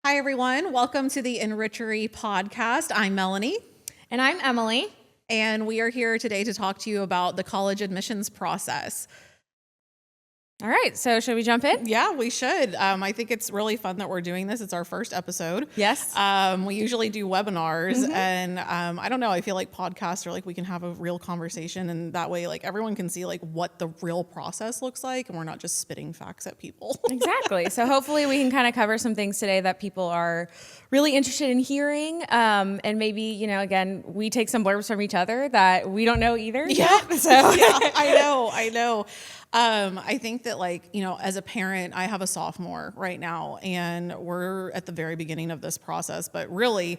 Hi, everyone. Welcome to the Enrichery Podcast. I'm Melanie. And I'm Emily. And we are here today to talk to you about the college admissions process. All right, so should we jump in? Yeah, we should. I think it's really fun that we're doing this. It's our first episode. Yes. We usually do webinars, and I don't know. I feel like podcasts are like we can have a real conversation, and that way, like everyone can see like what the real process looks like, and we're not just spitting facts at people. Exactly. So hopefully we can kind of cover some things today that people are really interested in hearing, and maybe again we take some blurbs from each other that we don't know either. Yeah. Yet, so yeah, I know. I think that as a parent, I have a sophomore right now and we're at the very beginning of this process, but really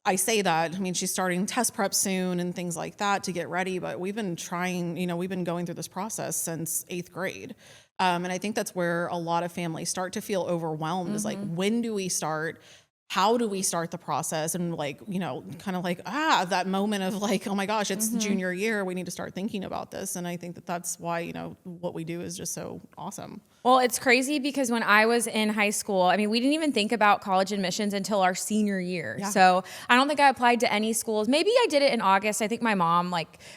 I say that, I mean, she's starting test prep soon and things like that to get ready, but we've been trying, we've been going through this process since 8th grade. And I think that's where a lot of families start to feel overwhelmed is like, when do we start? How do we start the process? And that moment of like, oh my gosh, it's junior year. We need to start thinking about this. And I think that that's why, what we do is just so awesome. Well, it's crazy because when I was in high school, I mean, we didn't even think about college admissions until our senior year. Yeah. So I don't think I applied to any schools. Maybe I did it in August. I think my mom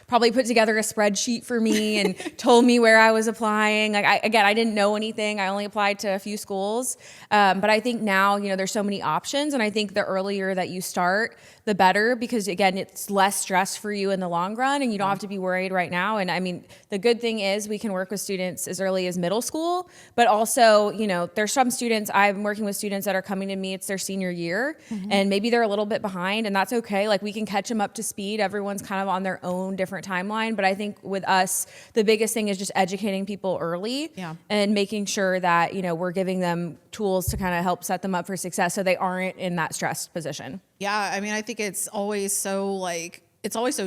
probably put together a spreadsheet for me and told me where I was applying. I didn't know anything. I only applied to a few schools. But I think now, there's so many options. And I think the earlier that you start, the better, because again, it's less stress for you in the long run and you don't have to be worried right now. And I mean, the good thing is we can work with students as early as middle school, but also, there's some students, I'm working with students that are coming to me, it's their senior year and maybe they're a little bit behind and that's okay. Like we can catch them up to speed. Everyone's kind of on their own different timeline. But I think with us, the biggest thing is just educating people early and making sure that, we're giving them tools to kind of help set them up for success so they aren't in that stressed position. Yeah, I mean, I think it's always so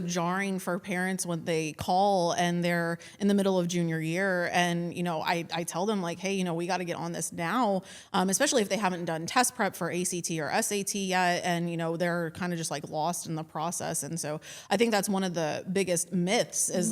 jarring for parents when they call and they're in the middle of junior year. And, I tell them like, hey, we got to get on this now, especially if they haven't done test prep for ACT or SAT yet. And, they're kind of just like lost in the process. And so I think that's one of the biggest myths is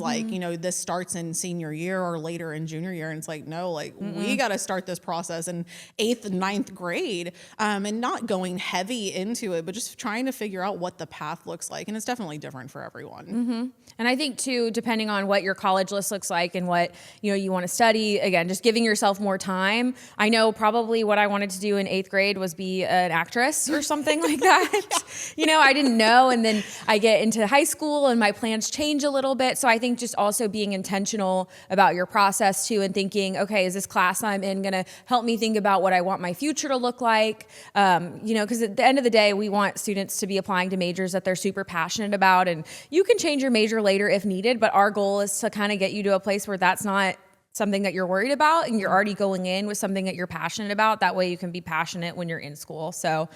this starts in senior year or later in junior year. And it's like, no, we got to start this process in 8th and 9th grade and not going heavy into it, but just trying to figure out what the path looks like. And it's definitely different for everyone. And I think too, depending on what your college list looks like and what, you want to study, again, just giving yourself more time. I know probably what I wanted to do in 8th grade was be an actress or something like that. I didn't know. And then I get into high school and my plans change a little bit. So I think just also being intentional about your process too and thinking, okay, is this class I'm in going to help me think about what I want my future to look like? Because at the end of the day, we want students to be applying to majors that they're super passionate about. And you can change your major later if needed, but our goal is to kind of get you to a place where that's not something that you're worried about and you're already going in with something that you're passionate about. That way you can be passionate when you're in school. So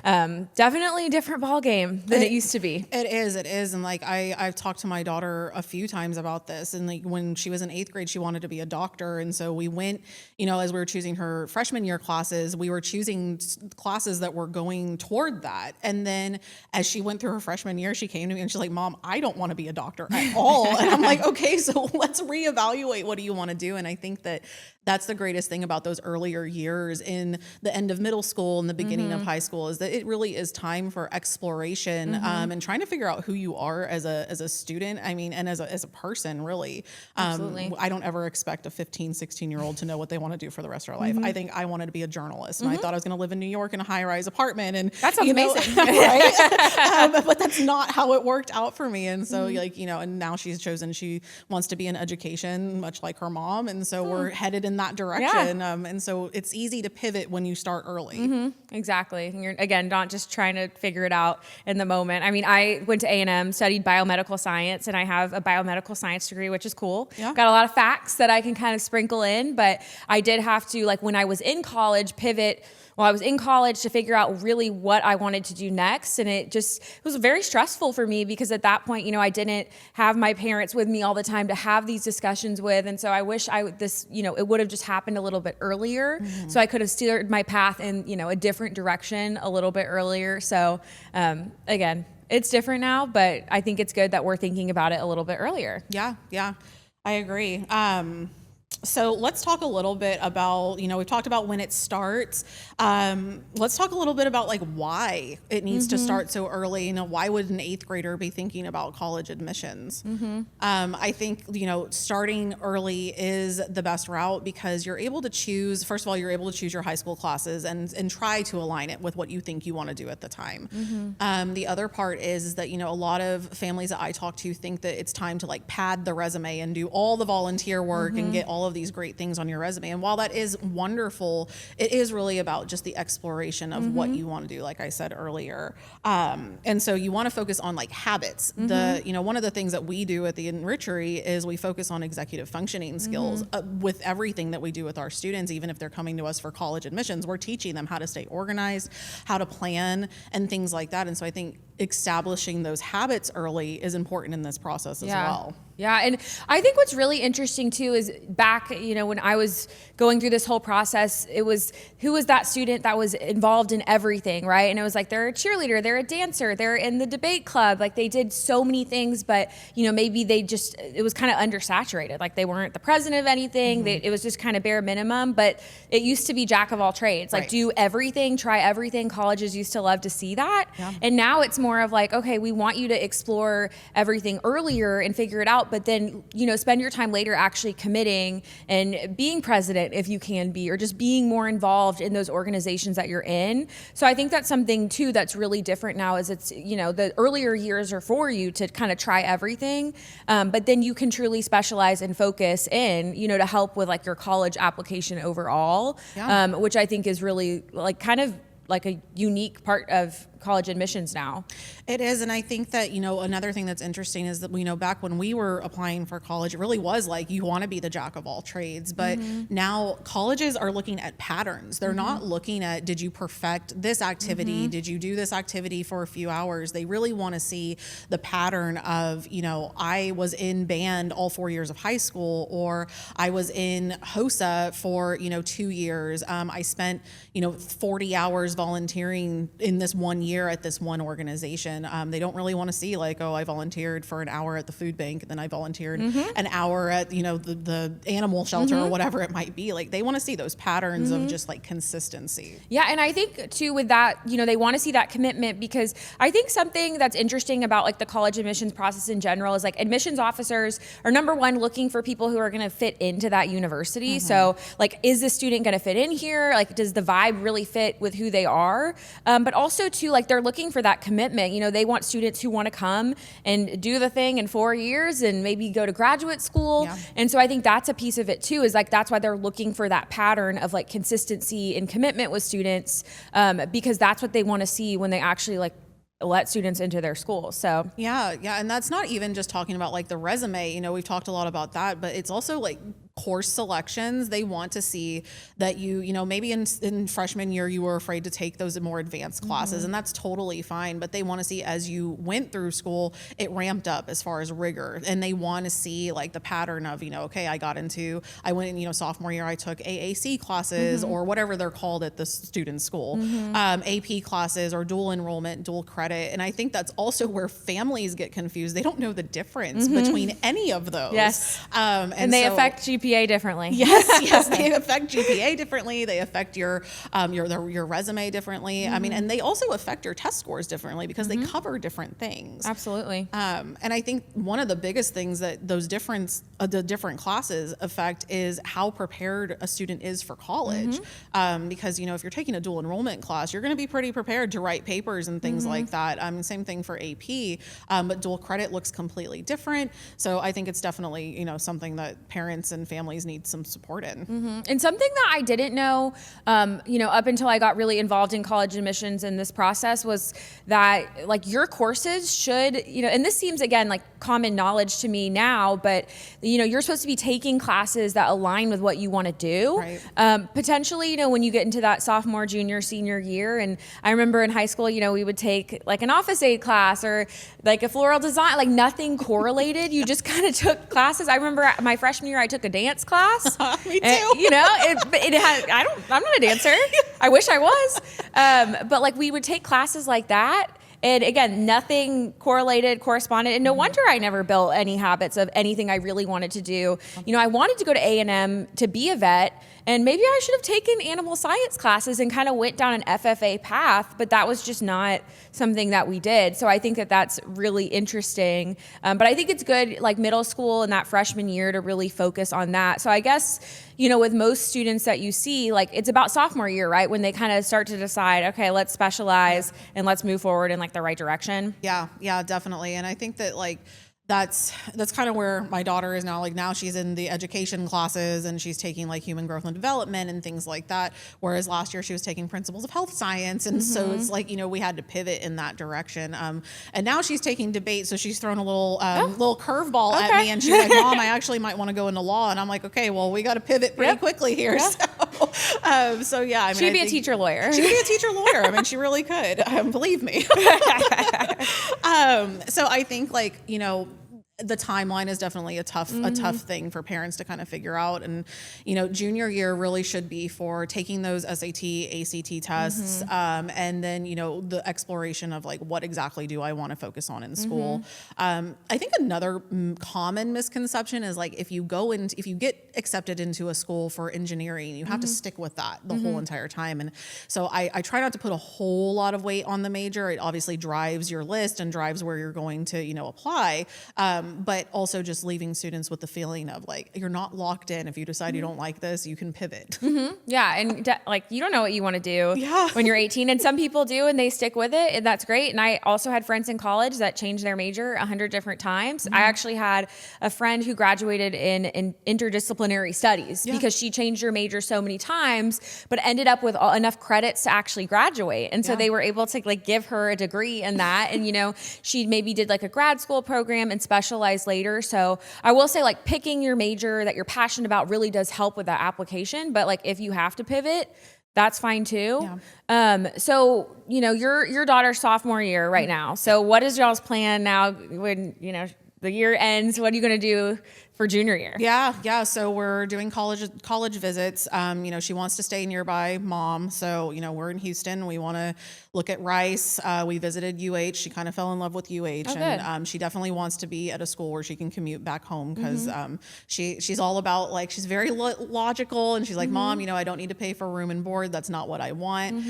definitely a different ball game than it used to be. It is. And I've talked to my daughter a few times about this. And when she was in 8th grade, she wanted to be a doctor. And so we went, as we were choosing her freshman year classes, we were choosing classes that were going toward that. And then as she went through her freshman year, she came to me and she's like, Mom, I don't want to be a doctor at all. And I'm like, okay, so let's reevaluate. What do you want to do? And I think that that's the greatest thing about those earlier years in the end of middle school and the beginning of high school is that it really is time for exploration and trying to figure out who you are as a student. I mean, and as a person, really. Absolutely. I don't ever expect a 15, 16-year-old to know what they want to do for the rest of their life. I think I wanted to be a journalist and I thought I was going to live in New York in a high-rise apartment. And that sounds amazing. Right? But that's not how it worked out for me. And so and now she's chosen, she wants to be in education, much like her mom. And so we're headed in that direction. Yeah. And so it's easy to pivot when you start early. Exactly. And you're, again, not just trying to figure it out in the moment. I mean, I went to A&M, studied biomedical science, and I have a biomedical science degree, which is cool. Yeah. Got a lot of facts that I can kind of sprinkle in, but I did have to, when I was in college, pivot. Well, I was in college to figure out really what I wanted to do next. And it was very stressful for me because at that point, I didn't have my parents with me all the time to have these discussions with. And so I wish it would have just happened a little bit earlier. So I could have steered my path in, a different direction a little bit earlier. So again, it's different now, but I think it's good that we're thinking about it a little bit earlier. Yeah. I agree. So let's talk a little bit about, we've talked about when it starts. Let's talk a little bit about like why it needs to start so early. Why would an 8th grader be thinking about college admissions? I think, starting early is the best route because you're able to choose, first of all, you're able to choose your high school classes and try to align it with what you think you want to do at the time. The other part is that, a lot of families that I talk to think that it's time to like pad the resume and do all the volunteer work and get all of these great things on your resume. And while that is wonderful, it is really about just the exploration of what you want to do, like I said earlier. And so you want to focus on like habits. One of the things that we do at the Enrichery is we focus on executive functioning skills with everything that we do with our students. Even if they're coming to us for college admissions, we're teaching them how to stay organized, how to plan, and things like that. And so I think establishing those habits early is important in this process as well. Yeah, and I think what's really interesting too is back, when I was going through this whole process, it was who was that student that was involved in everything, right? And it was like they're a cheerleader, they're a dancer, they're in the debate club, like they did so many things, but maybe it was kind of undersaturated, like they weren't the president of anything. It was just kind of bare minimum, but it used to be jack of all trades, like do everything, try everything. Colleges used to love to see that, and now it's more of like, okay, we want you to explore everything earlier and figure it out, but then, spend your time later actually committing and being president if you can be, or just being more involved in those organizations that you're in. So I think that's something too that's really different now is it's, the earlier years are for you to kind of try everything, but then you can truly specialize and focus in, to help with like your college application overall, which I think is really like kind of like a unique part of college admissions now. It is. And I think that, another thing that's interesting is that, back when we were applying for college, it really was like, you want to be the jack of all trades. But now colleges are looking at patterns. They're not looking at, did you perfect this activity? Did you do this activity for a few hours? They really want to see the pattern of, I was in band all 4 years of high school, or I was in HOSA for, 2 years. I spent, 40 hours volunteering in this 1 year at this one organization. They don't really want to see like, I volunteered for an hour at the food bank, and then I volunteered an hour at, the animal shelter or whatever it might be. Like they want to see those patterns of just like consistency. Yeah. And I think too with that, they want to see that commitment, because I think something that's interesting about like the college admissions process in general is like admissions officers are number one looking for people who are going to fit into that university. So like, is the student going to fit in here? Like, does the vibe really fit with who they are? But also too, like they're looking for that commitment. They want students who want to come and do the thing in 4 years and maybe go to graduate school. Yeah. And so I think that's a piece of it too, is like, that's why they're looking for that pattern of like consistency and commitment with students, because that's what they want to see when they actually like let students into their schools. So yeah. And that's not even just talking about like the resume, we've talked a lot about that, but it's also like course selections. They want to see that maybe in freshman year, you were afraid to take those more advanced classes, and that's totally fine. But they want to see as you went through school, it ramped up as far as rigor. And they want to see like the pattern of, okay, I went in, sophomore year, I took AAC classes or whatever they're called at the student school, AP classes or dual enrollment, dual credit. And I think that's also where families get confused. They don't know the difference between any of those. Yes. And they affect GPA differently. Yes, they affect GPA differently. They affect your resume differently. I mean, and they also affect your test scores differently because they cover different things. Absolutely. And I think one of the biggest things that the different classes affect is how prepared a student is for college. Because if you're taking a dual enrollment class, you're going to be pretty prepared to write papers and things like that. Same thing for AP, but dual credit looks completely different. So I think it's definitely something that parents and families need some support in. And something that I didn't know, up until I got really involved in college admissions in this process was that like your courses should, and this seems again like common knowledge to me now, but you're supposed to be taking classes that align with what you want to do. Right. Potentially, when you get into that sophomore, junior, senior year, and I remember in high school, we would take like an office aid class or like a floral design, like nothing correlated. You just kind of took classes. I remember my freshman year, I took a dance class. Me too. And, I'm not a dancer. I wish I was. But like we would take classes like that. And again, nothing corresponded. And no wonder I never built any habits of anything I really wanted to do. You know, I wanted to go to A&M to be a vet, and maybe I should have taken animal science classes and kind of went down an FFA path, but that was just not something that we did. So I think that that's really interesting. But I think it's good, like middle school and that freshman year, to really focus on that. So I guess, you know, with most students that you see, like it's about sophomore year, right? When they kind of start to decide, okay, let's specialize and let's move forward in like the right direction. Yeah, definitely. And I think that like, that's kind of where my daughter is now. Like now she's in the education classes and she's taking like human growth and development and things like that. Whereas last year she was taking principles of health science. And so it's like, you know, we had to pivot in that direction. And now she's taking debate. So she's thrown a little curveball at me, and she's like, Mom, I actually might want to go into law. And I'm like, okay, well, we got to pivot pretty quickly here. Yeah. So yeah, I mean, she'd be a teacher lawyer. She could be a teacher lawyer. I mean, she really could. Believe me. So I think like, you know, the timeline is definitely a tough thing for parents to kind of figure out. And, you know, junior year really should be for taking those SAT, ACT tests. And then, you know, the exploration of like, what exactly do I want to focus on in school? I think another common misconception is like, if you get accepted into a school for engineering, you have to stick with that the whole entire time. And so I try not to put a whole lot of weight on the major. It obviously drives your list and drives where you're going to, you know, apply. But also just leaving students with the feeling of like, you're not locked in. If you decide you don't like this, you can pivot. Yeah. And like, you don't know what you want to do when you're 18, and some people do, and they stick with it, and that's great. And I also had friends in college that changed their major 100 different times. I actually had a friend who graduated in interdisciplinary studies because she changed her major so many times, but ended up with enough credits to actually graduate. And so they were able to like give her a degree in that. And, you know, she maybe did like a grad school program and specialized later. So I will say like picking your major that you're passionate about really does help with that application. But like if you have to pivot, that's fine too. So, you know, your daughter's sophomore year right now. So what is y'all's plan now when, you know, the year ends? What are you going to do for junior year? Yeah. So we're doing college visits. You know, she wants to stay nearby mom. So, you know, we're in Houston. We want to look at Rice. We visited UH. She kind of fell in love with UH. And she definitely wants to be at a school where she can commute back home because she's all about like, she's very logical. And she's like, Mom, you know, I don't need to pay for room and board. That's not what I want.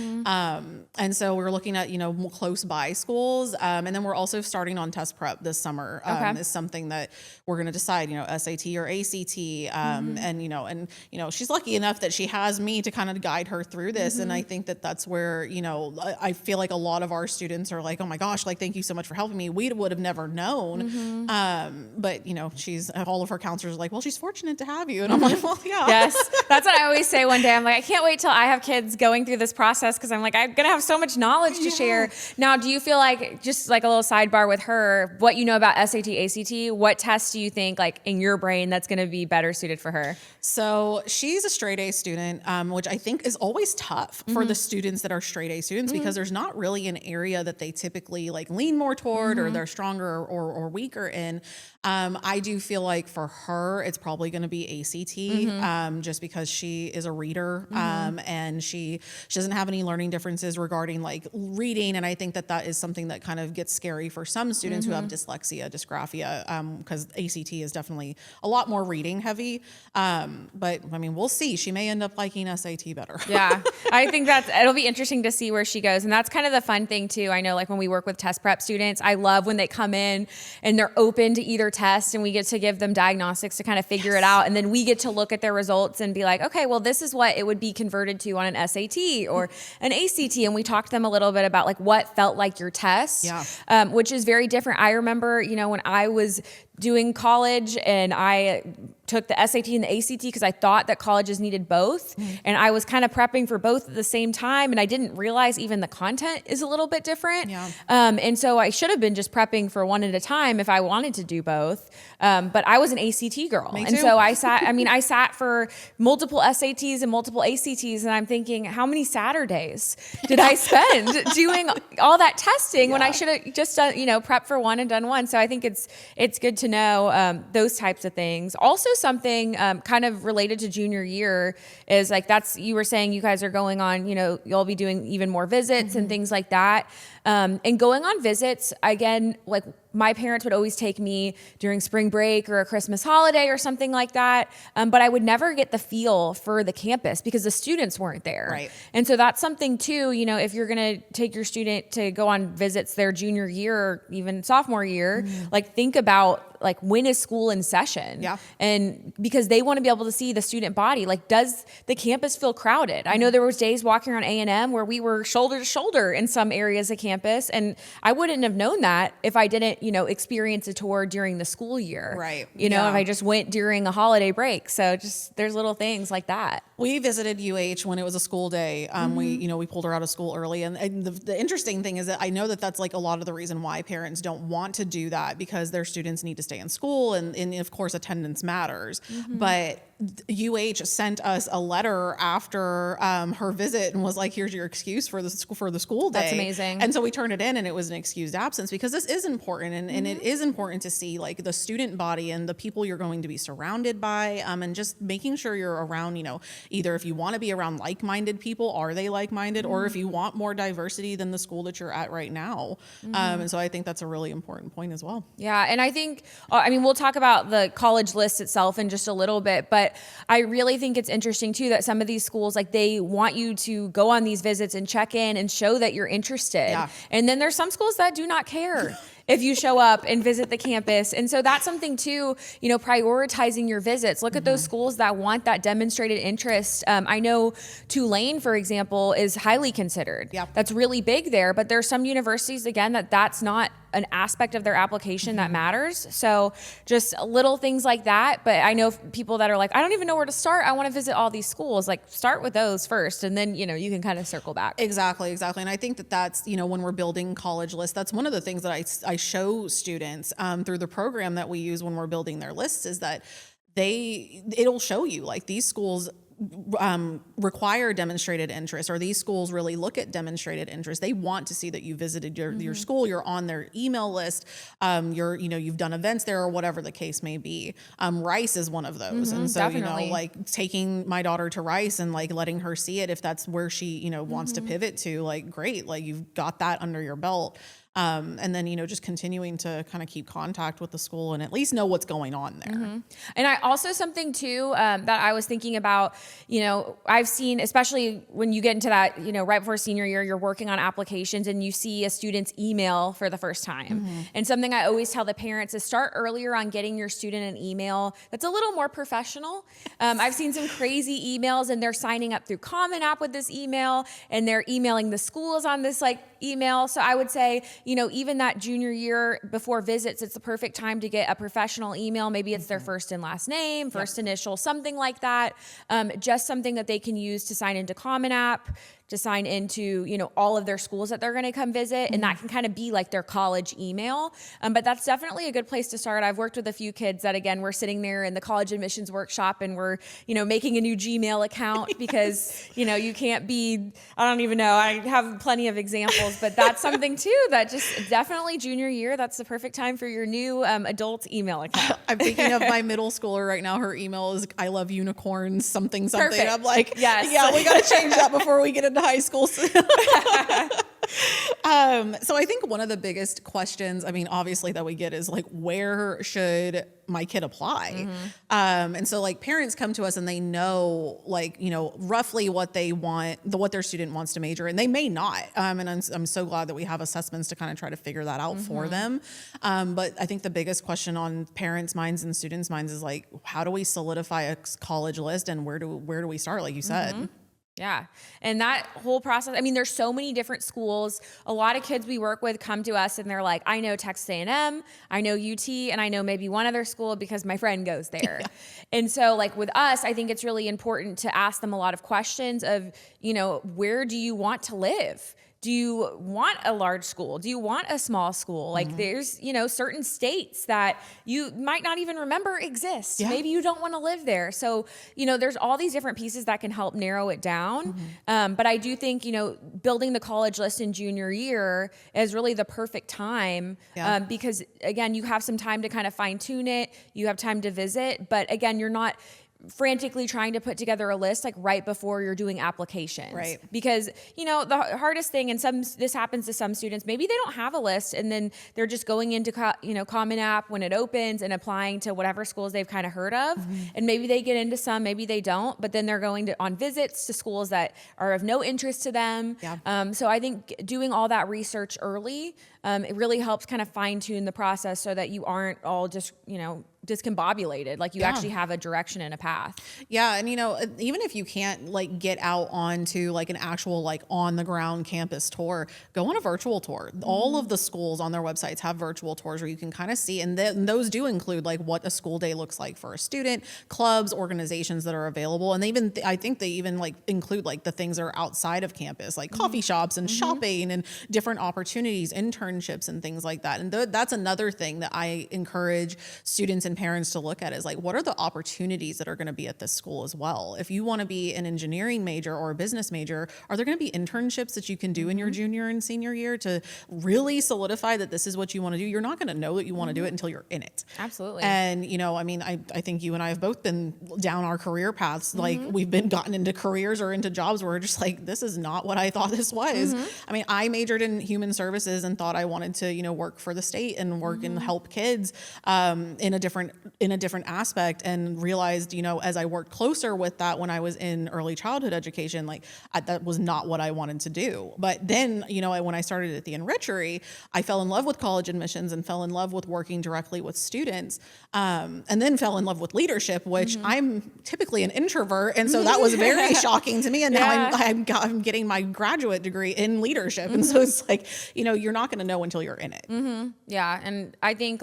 And so we're looking at, you know, close by schools. And then we're also starting on test prep this summer. Is something that we're going to decide, you know, SAT or ACT. And, you know, she's lucky enough that she has me to kind of guide her through this. And I think that that's where, you know, I feel like a lot of our students are like, oh my gosh, like, thank you so much for helping me. We would have never known. But, you know, all of her counselors are like, well, she's fortunate to have you. And I'm like, well, yeah. Yes. That's what I always say one day. I'm like, I can't wait till I have kids going through this process because I'm like, I'm going to have so much knowledge to share. Now, do you feel like, just like a little sidebar with her, what you know about SAT, ACT, what tests do you think like in your brain that's going to be better suited for her? So she's a straight A student, which I think is always tough for the students that are straight A students because there's not really an area that they typically like lean more toward or they're stronger or weaker in. I do feel like for her, it's probably going to be ACT, just because she is a reader, and she doesn't have any learning differences regarding like reading. And I think that is something that kind of gets scary for some students who have dyslexia, dysgraphia, because ACT is definitely a lot more reading heavy. But I mean, we'll see. She may end up liking SAT better. Yeah, I think it'll be interesting to see where she goes. And that's kind of the fun thing too. I know like when we work with test prep students, I love when they come in and they're open to either test and we get to give them diagnostics to kind of figure it out. And then we get to look at their results and be like, okay, well, this is what it would be converted to on an SAT or an ACT. And we talked to them a little bit about like what felt like your test, which is very different. I remember, you know, when I was doing college and I took the SAT and the ACT because I thought that colleges needed both. And I was kind of prepping for both at the same time. And I didn't realize even the content is a little bit different. And so I should have been just prepping for one at a time if I wanted to do both. But I was an ACT girl. And so I sat for multiple SATs and multiple ACTs. And I'm thinking, how many Saturdays did I spend doing all that testing when I should have just done, prepped for one and done one. So I think it's good to know those types of things. Also something kind of related to junior year is like, you were saying you guys are going on, you'll be doing even more visits and things like that. And going on visits, again, like my parents would always take me during spring break or a Christmas holiday or something like that. But I would never get the feel for the campus because the students weren't there. Right. And so that's something too, if you're going to take your student to go on visits their junior year or even sophomore year, like think about like when is school in session? Yeah. And because they want to be able to see the student body, like does the campus feel crowded? I know there was days walking around A&M where we were shoulder to shoulder in some areas of campus, and I wouldn't have known that if I didn't, experience a tour during the school year. Right. If I just went during a holiday break. So just there's little things like that. We visited UH when it was a school day. We pulled her out of school early. And the interesting thing is that I know that that's like a lot of the reason why parents don't want to do that, because their students need to stay in school. And of course, attendance matters. But UH sent us a letter after her visit and was like, here's your excuse for the school day. That's amazing. And so we turned it in, and it was an excused absence, because this is important. And it is important to see like the student body and the people you're going to be surrounded by, and just making sure you're around, either if you want to be around like-minded people, are they like-minded, or if you want more diversity than the school that you're at right now. And so I think that's a really important point as well. Yeah. And I think, we'll talk about the college list itself in just a little bit, but I really think it's interesting too that some of these schools, like they want you to go on these visits and check in and show that you're interested. Yeah. And then there's some schools that do not care if you show up and visit the campus. And so that's something too, prioritizing your visits. Look at those schools that want that demonstrated interest. I know Tulane, for example, is highly considered. Yeah. That's really big there, but there's some universities, again, that's not an aspect of their application that matters. So just little things like that. But I know people that are like, I don't even know where to start. I want to visit all these schools. Like start with those first. And then, you can kind of circle back. Exactly. And I think that's, when we're building college lists, that's one of the things that I show students through the program that we use when we're building their lists, is that it'll show you like these schools require demonstrated interest, or these schools really look at demonstrated interest. They want to see that you visited your school, you're on their email list, you've done events there, or whatever the case may be. Rice is one of those. And so, definitely. like taking my daughter to Rice and like letting her see it, if that's where she, wants to pivot to, like, great, like you've got that under your belt. And then, just continuing to kind of keep contact with the school and at least know what's going on there. And I also something too, that I was thinking about, I've seen, especially when you get into that, right before senior year, you're working on applications and you see a student's email for the first time. And something I always tell the parents is start earlier on getting your student an email that's a little more professional. I've seen some crazy emails and they're signing up through Common App with this email and they're emailing the schools on this like email. So I would say, even that junior year before visits, it's the perfect time to get a professional email. Maybe it's their first and last name, first initial, something like that. Just something that they can use to sign into Common App, to sign into, all of their schools that they're going to come visit. And that can kind of be like their college email. But that's definitely a good place to start. I've worked with a few kids that, again, we're sitting there in the college admissions workshop and we're, making a new Gmail account because, you can't be, I don't even know. I have plenty of examples, but that's something too that just definitely junior year, that's the perfect time for your new adult email account. I'm thinking of my middle schooler right now. Her email is I love unicorns, something. Perfect. I'm like, yes. Yeah, we got to change that before we get into high school. So I think one of the biggest questions, obviously that we get is like, where should my kid apply? And so like parents come to us and they know like, roughly what they want, what their student wants to major, and they may not. And I'm so glad that we have assessments to kind of try to figure that out for them. But I think the biggest question on parents' minds and students' minds is like, how do we solidify a college list and where do we start? Like you said. Yeah. And that whole process, there's so many different schools. A lot of kids we work with come to us and they're like, I know Texas A&M, I know UT, and I know maybe one other school because my friend goes there. Yeah. And so like with us, I think it's really important to ask them a lot of questions of, where do you want to live? do you want a large school? Do you want a small school? Like there's, certain states that you might not even remember exist. Yeah. Maybe you don't want to live there. So, there's all these different pieces that can help narrow it down. But I do think, building the college list in junior year is really the perfect time because again, you have some time to kind of fine tune it. You have time to visit, but again, you're not frantically trying to put together a list like right before you're doing applications. Right. Because, the hardest thing, and this happens to some students, maybe they don't have a list and then they're just going into, Common App when it opens and applying to whatever schools they've kind of heard of. And maybe they get into some, maybe they don't, but then they're going on visits to schools that are of no interest to them. Yeah. So I think doing all that research early, it really helps kind of fine tune the process so that you aren't all just, discombobulated, like you actually have a direction and a path. Yeah. And, even if you can't like get out onto like an actual, like on the ground campus tour, go on a virtual tour. All of the schools on their websites have virtual tours where you can kind of see, and those do include like what a school day looks like for a student, clubs, organizations that are available. And they even, I think they even like include like the things that are outside of campus, like coffee shops and shopping and different opportunities, internships and things like that. And that's another thing that I encourage students and parents to look at is like, what are the opportunities that are going to be at this school as well? If you want to be an engineering major or a business major, are there going to be internships that you can do in your junior and senior year to really solidify that this is what you want to do? You're not going to know that you want to do it until you're in it. Absolutely. And, I think you and I have both been down our career paths. Like we've been gotten into careers or into jobs where we're just like, this is not what I thought this was. I majored in human services and thought I wanted to, work for the state and work and help kids in a different aspect, and realized, as I worked closer with that when I was in early childhood education, that was not what I wanted to do. But then, when I started at the Enrichery, I fell in love with college admissions and fell in love with working directly with students, and then fell in love with leadership, which I'm typically an introvert. And so that was very shocking to me. And now I'm getting my graduate degree in leadership. And so it's like, you're not going to know until you're in it. Yeah. And I think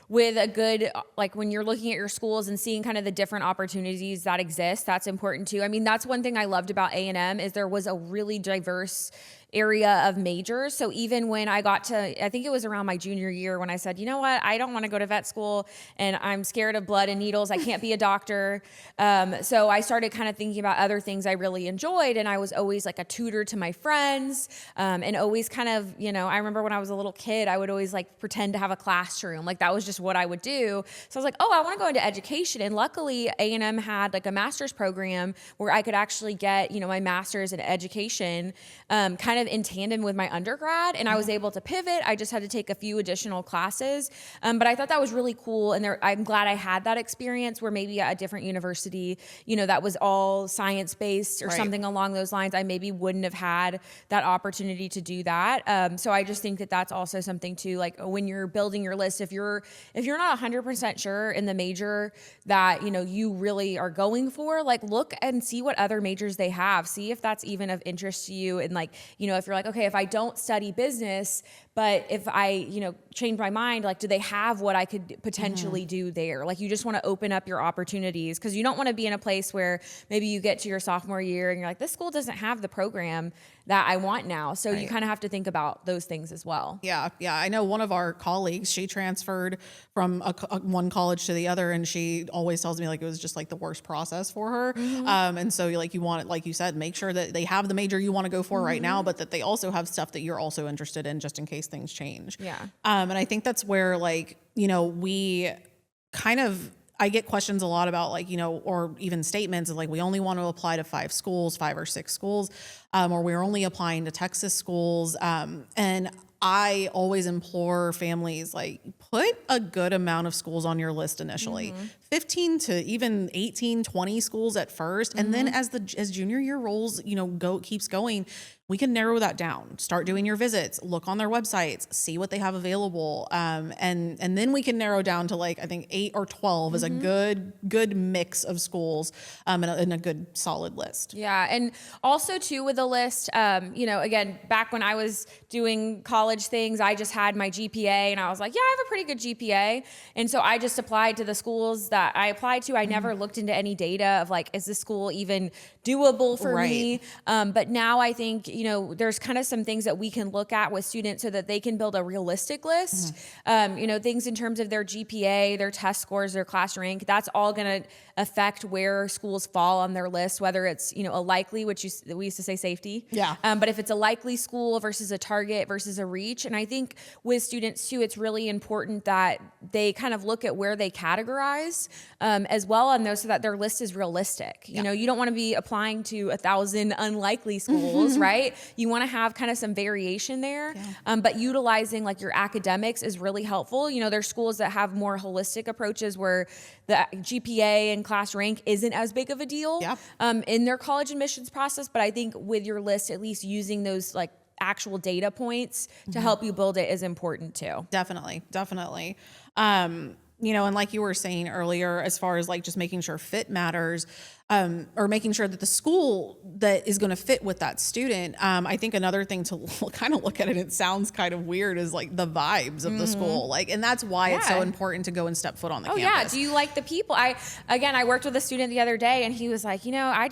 with a good, when you're looking at your schools and seeing kind of the different opportunities that exist, that's important too. That's one thing I loved about A&M is there was a really diverse area of majors. So even when I got to, I think it was around my junior year when I said, you know what, I don't want to go to vet school and I'm scared of blood and needles. I can't be a doctor. So I started kind of thinking about other things I really enjoyed. And I was always like a tutor to my friends, and always kind of, I remember when I was a little kid, I would always pretend to have a classroom. That was just what I would do. So I was like, oh, I want to go into education. And luckily A&M had a master's program where I could actually get, my master's in education, kind of in tandem with my undergrad, and I was able to pivot. I just had to take a few additional classes, but I thought that was really cool, and I'm glad I had that experience where maybe at a different university, that was all science-based or something along those lines, I maybe wouldn't have had that opportunity to do that. So I just think that that's also something too, when you're building your list, if you're not 100% sure in the major that, you really are going for, look and see what other majors they have, see if that's even of interest to you, and if you're okay, if I don't study business, but if I, change my mind, do they have what I could potentially do there? You just want to open up your opportunities, because you don't want to be in a place where maybe you get to your sophomore year and you're like, this school doesn't have the program that I want now. So you kind of have to think about those things as well. Yeah. Yeah. I know one of our colleagues, she transferred from one college to the other, and she always tells me it was just the worst process for her. And so you want it, like you said, make sure that they have the major you want to go for right now, but that they also have stuff that you're also interested in just in case things change. Yeah. And I think that's where we kind of, I get questions a lot about or even statements of we only want to apply to 5 or 6 schools, or we're only applying to Texas schools. And I always implore families, put a good amount of schools on your list initially, 15 to even 18, 20 schools at first. And then as junior year rolls, keeps going, we can narrow that down, start doing your visits, look on their websites, see what they have available. And then we can narrow down to I think 8 or 12 is a good mix of schools, and a good solid list. Yeah. And also too, with the list, again, back when I was doing college things, I just had my GPA and I was like, yeah, I have a pretty good GPA. And so I just applied to the schools that that I applied to, I never looked into any data of like, is this school even doable for me? But now I think, there's kind of some things that we can look at with students so that they can build a realistic list. Things in terms of their GPA, their test scores, their class rank, that's all going to affect where schools fall on their list, whether it's, a likely, which we used to say safety. Yeah. But if it's a likely school versus a target versus a reach. And I think with students too, it's really important that they kind of look at where they categorize as well on those so that their list is realistic. You don't want to be applying to 1,000 unlikely schools, right? You want to have kind of some variation there, but utilizing like your academics is really helpful. There's schools that have more holistic approaches where the GPA and class rank isn't as big of a deal in their college admissions process. But I think with your list, at least using those like actual data points to help you build it is important too. Definitely. And like you were saying earlier, as far as like just making sure fit matters, or making sure that the school that is going to fit with that student. I think another thing to kind of look at it sounds kind of weird is like the vibes of the school. Like, and that's why it's so important to go and step foot on the campus. Yeah. Do you like the people? I worked with a student the other day and he was like, I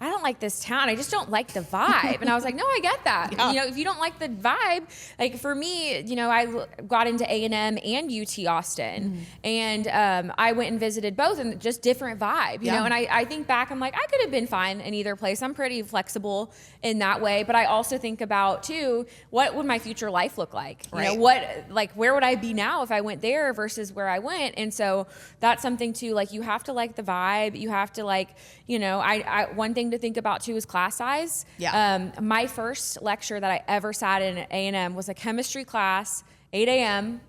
don't like this town. I just don't like the vibe. And I was like, no, I get that. If you don't like the vibe, like for me, I got into A&M and UT Austin and I went and visited both and just different vibe, and I think back, I'm like, I could have been fine in either place. I'm pretty flexible in that way. But I also think about too, what would my future life look like? Right. Where would I be now if I went there versus where I went? And so that's something too, like you have to like the vibe. You have to like, I one thing to think about too is class size. Yeah. My first lecture that I ever sat in at A&M was a chemistry class, 8 a.m.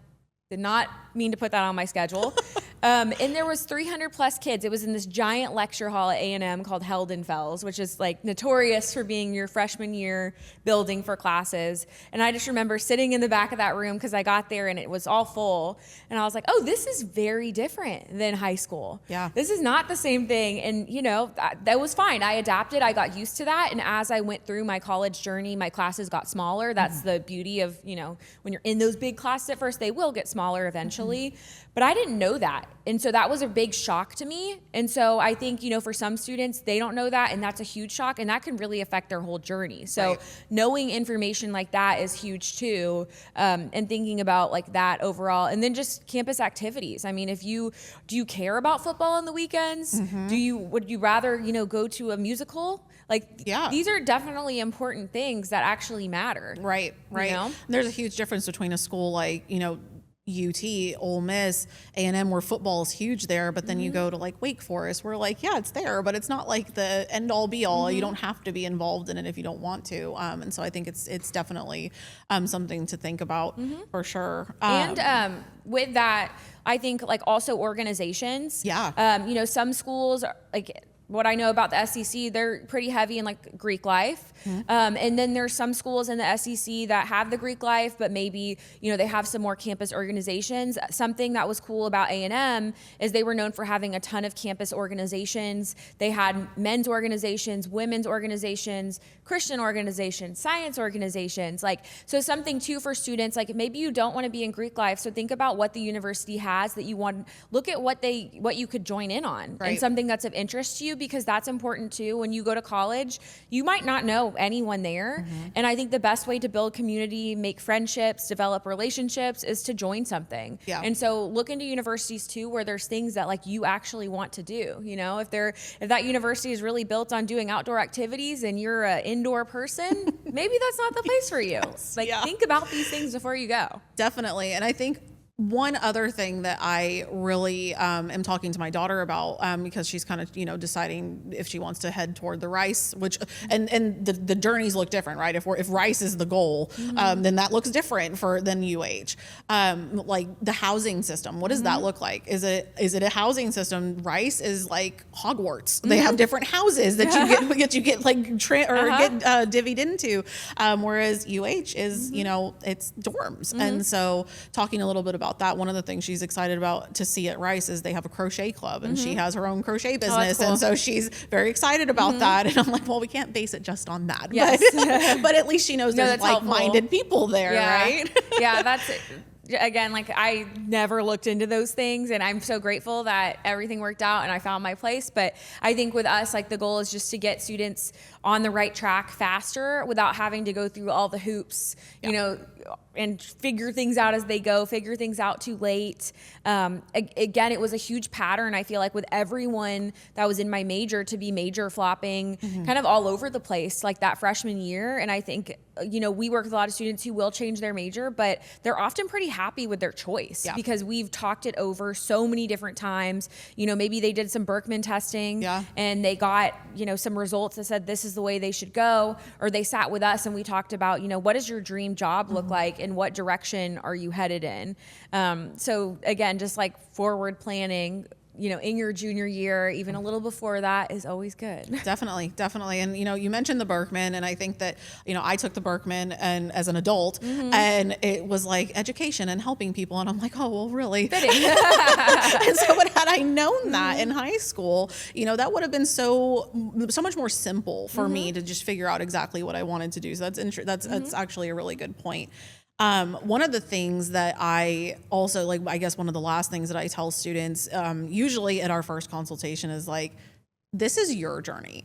Did not mean to put that on my schedule. And there was 300 plus kids. It was in this giant lecture hall at A&M called Heldenfels, which is like notorious for being your freshman year building for classes. And I just remember sitting in the back of that room because I got there and it was all full. And I was like, oh, this is very different than high school. Yeah. This is not the same thing. And that was fine. I adapted. I got used to that. And as I went through my college journey, my classes got smaller. That's the beauty of, when you're in those big classes at first, they will get smaller eventually. But I didn't know that. And so that was a big shock to me. And so I think, for some students, they don't know that. And that's a huge shock. And that can really affect their whole journey. So knowing information like that is huge too. And thinking about like that overall. And then just campus activities. I mean, do you care about football on the weekends? Would you rather, go to a musical? Like, these are definitely important things that actually matter. Right. There's a huge difference between a school like, UT, Ole Miss, A&M, where football is huge there, but then you go to like Wake Forest, where like, it's there, but it's not like the end all be all. You don't have to be involved in it if you don't want to. And so I think it's definitely something to think about for sure. And with that, I think like also organizations. Yeah. Some schools are like, what I know about the SEC, they're pretty heavy in like Greek life. And then there's some schools in the SEC that have the Greek life, but maybe, they have some more campus organizations. Something that was cool about A&M is they were known for having a ton of campus organizations. They had men's organizations, women's organizations, Christian organizations, science organizations. So something too for students, like maybe you don't want to be in Greek life. So think about what the university has that you want, look at what you could join in on and something that's of interest to you, because that's important too. When you go to college, you might not know anyone there. And I think the best way to build community, make friendships, develop relationships is to join something. Yeah. And so look into universities too, where there's things that like you actually want to do. If that university is really built on doing outdoor activities and you're an indoor person, maybe that's not the place for you. Think about these things before you go. Definitely. And I think one other thing that I really am talking to my daughter about, because she's kind of, deciding if she wants to head toward the Rice, which, and the journeys look different, right? If Rice is the goal, then that looks different than UH. Like the housing system, what does that look like? Is it a housing system? Rice is like Hogwarts. They have different houses that you get like divvied into, whereas UH is, it's dorms. And so talking a little bit about that, one of the things she's excited about to see at Rice is they have a crochet club, and she has her own crochet business. Cool. And so she's very excited about that. And I'm like, well, we can't base it just on that. Yes. But at least she knows there's like-minded people there, right? Yeah, that's it. again, like I never looked into those things, and I'm so grateful that everything worked out and I found my place. But I think with us, like the goal is just to get students on the right track faster without having to go through all the hoops, you know, and figure things out as they go, figure things out too late. Again, it was a huge pattern, I feel like, with everyone that was in my major to be major flopping kind of all over the place like that freshman year. And I think, you know, we work with a lot of students who will change their major, but they're often pretty happy with their choice because we've talked it over so many different times. You know, maybe they did some Berkman testing and they got, you know, some results that said this is the way they should go, or they sat with us and we talked about, you know, what does your dream job look like and what direction are you headed in? So again, just like forward planning, you know, in your junior year, even a little before that is always good. Definitely. And, you know, you mentioned the Berkman, and I think that, you know, I took the Berkman and as an adult and it was like education and helping people. And I'm like, oh, well, really? Fitting. And so had I known that in high school, you know, that would have been so much more simple for me to just figure out exactly what I wanted to do. So that's actually a really good point. One of the things that I also like, I guess one of the last things that I tell students, usually at our first consultation is like, this is your journey.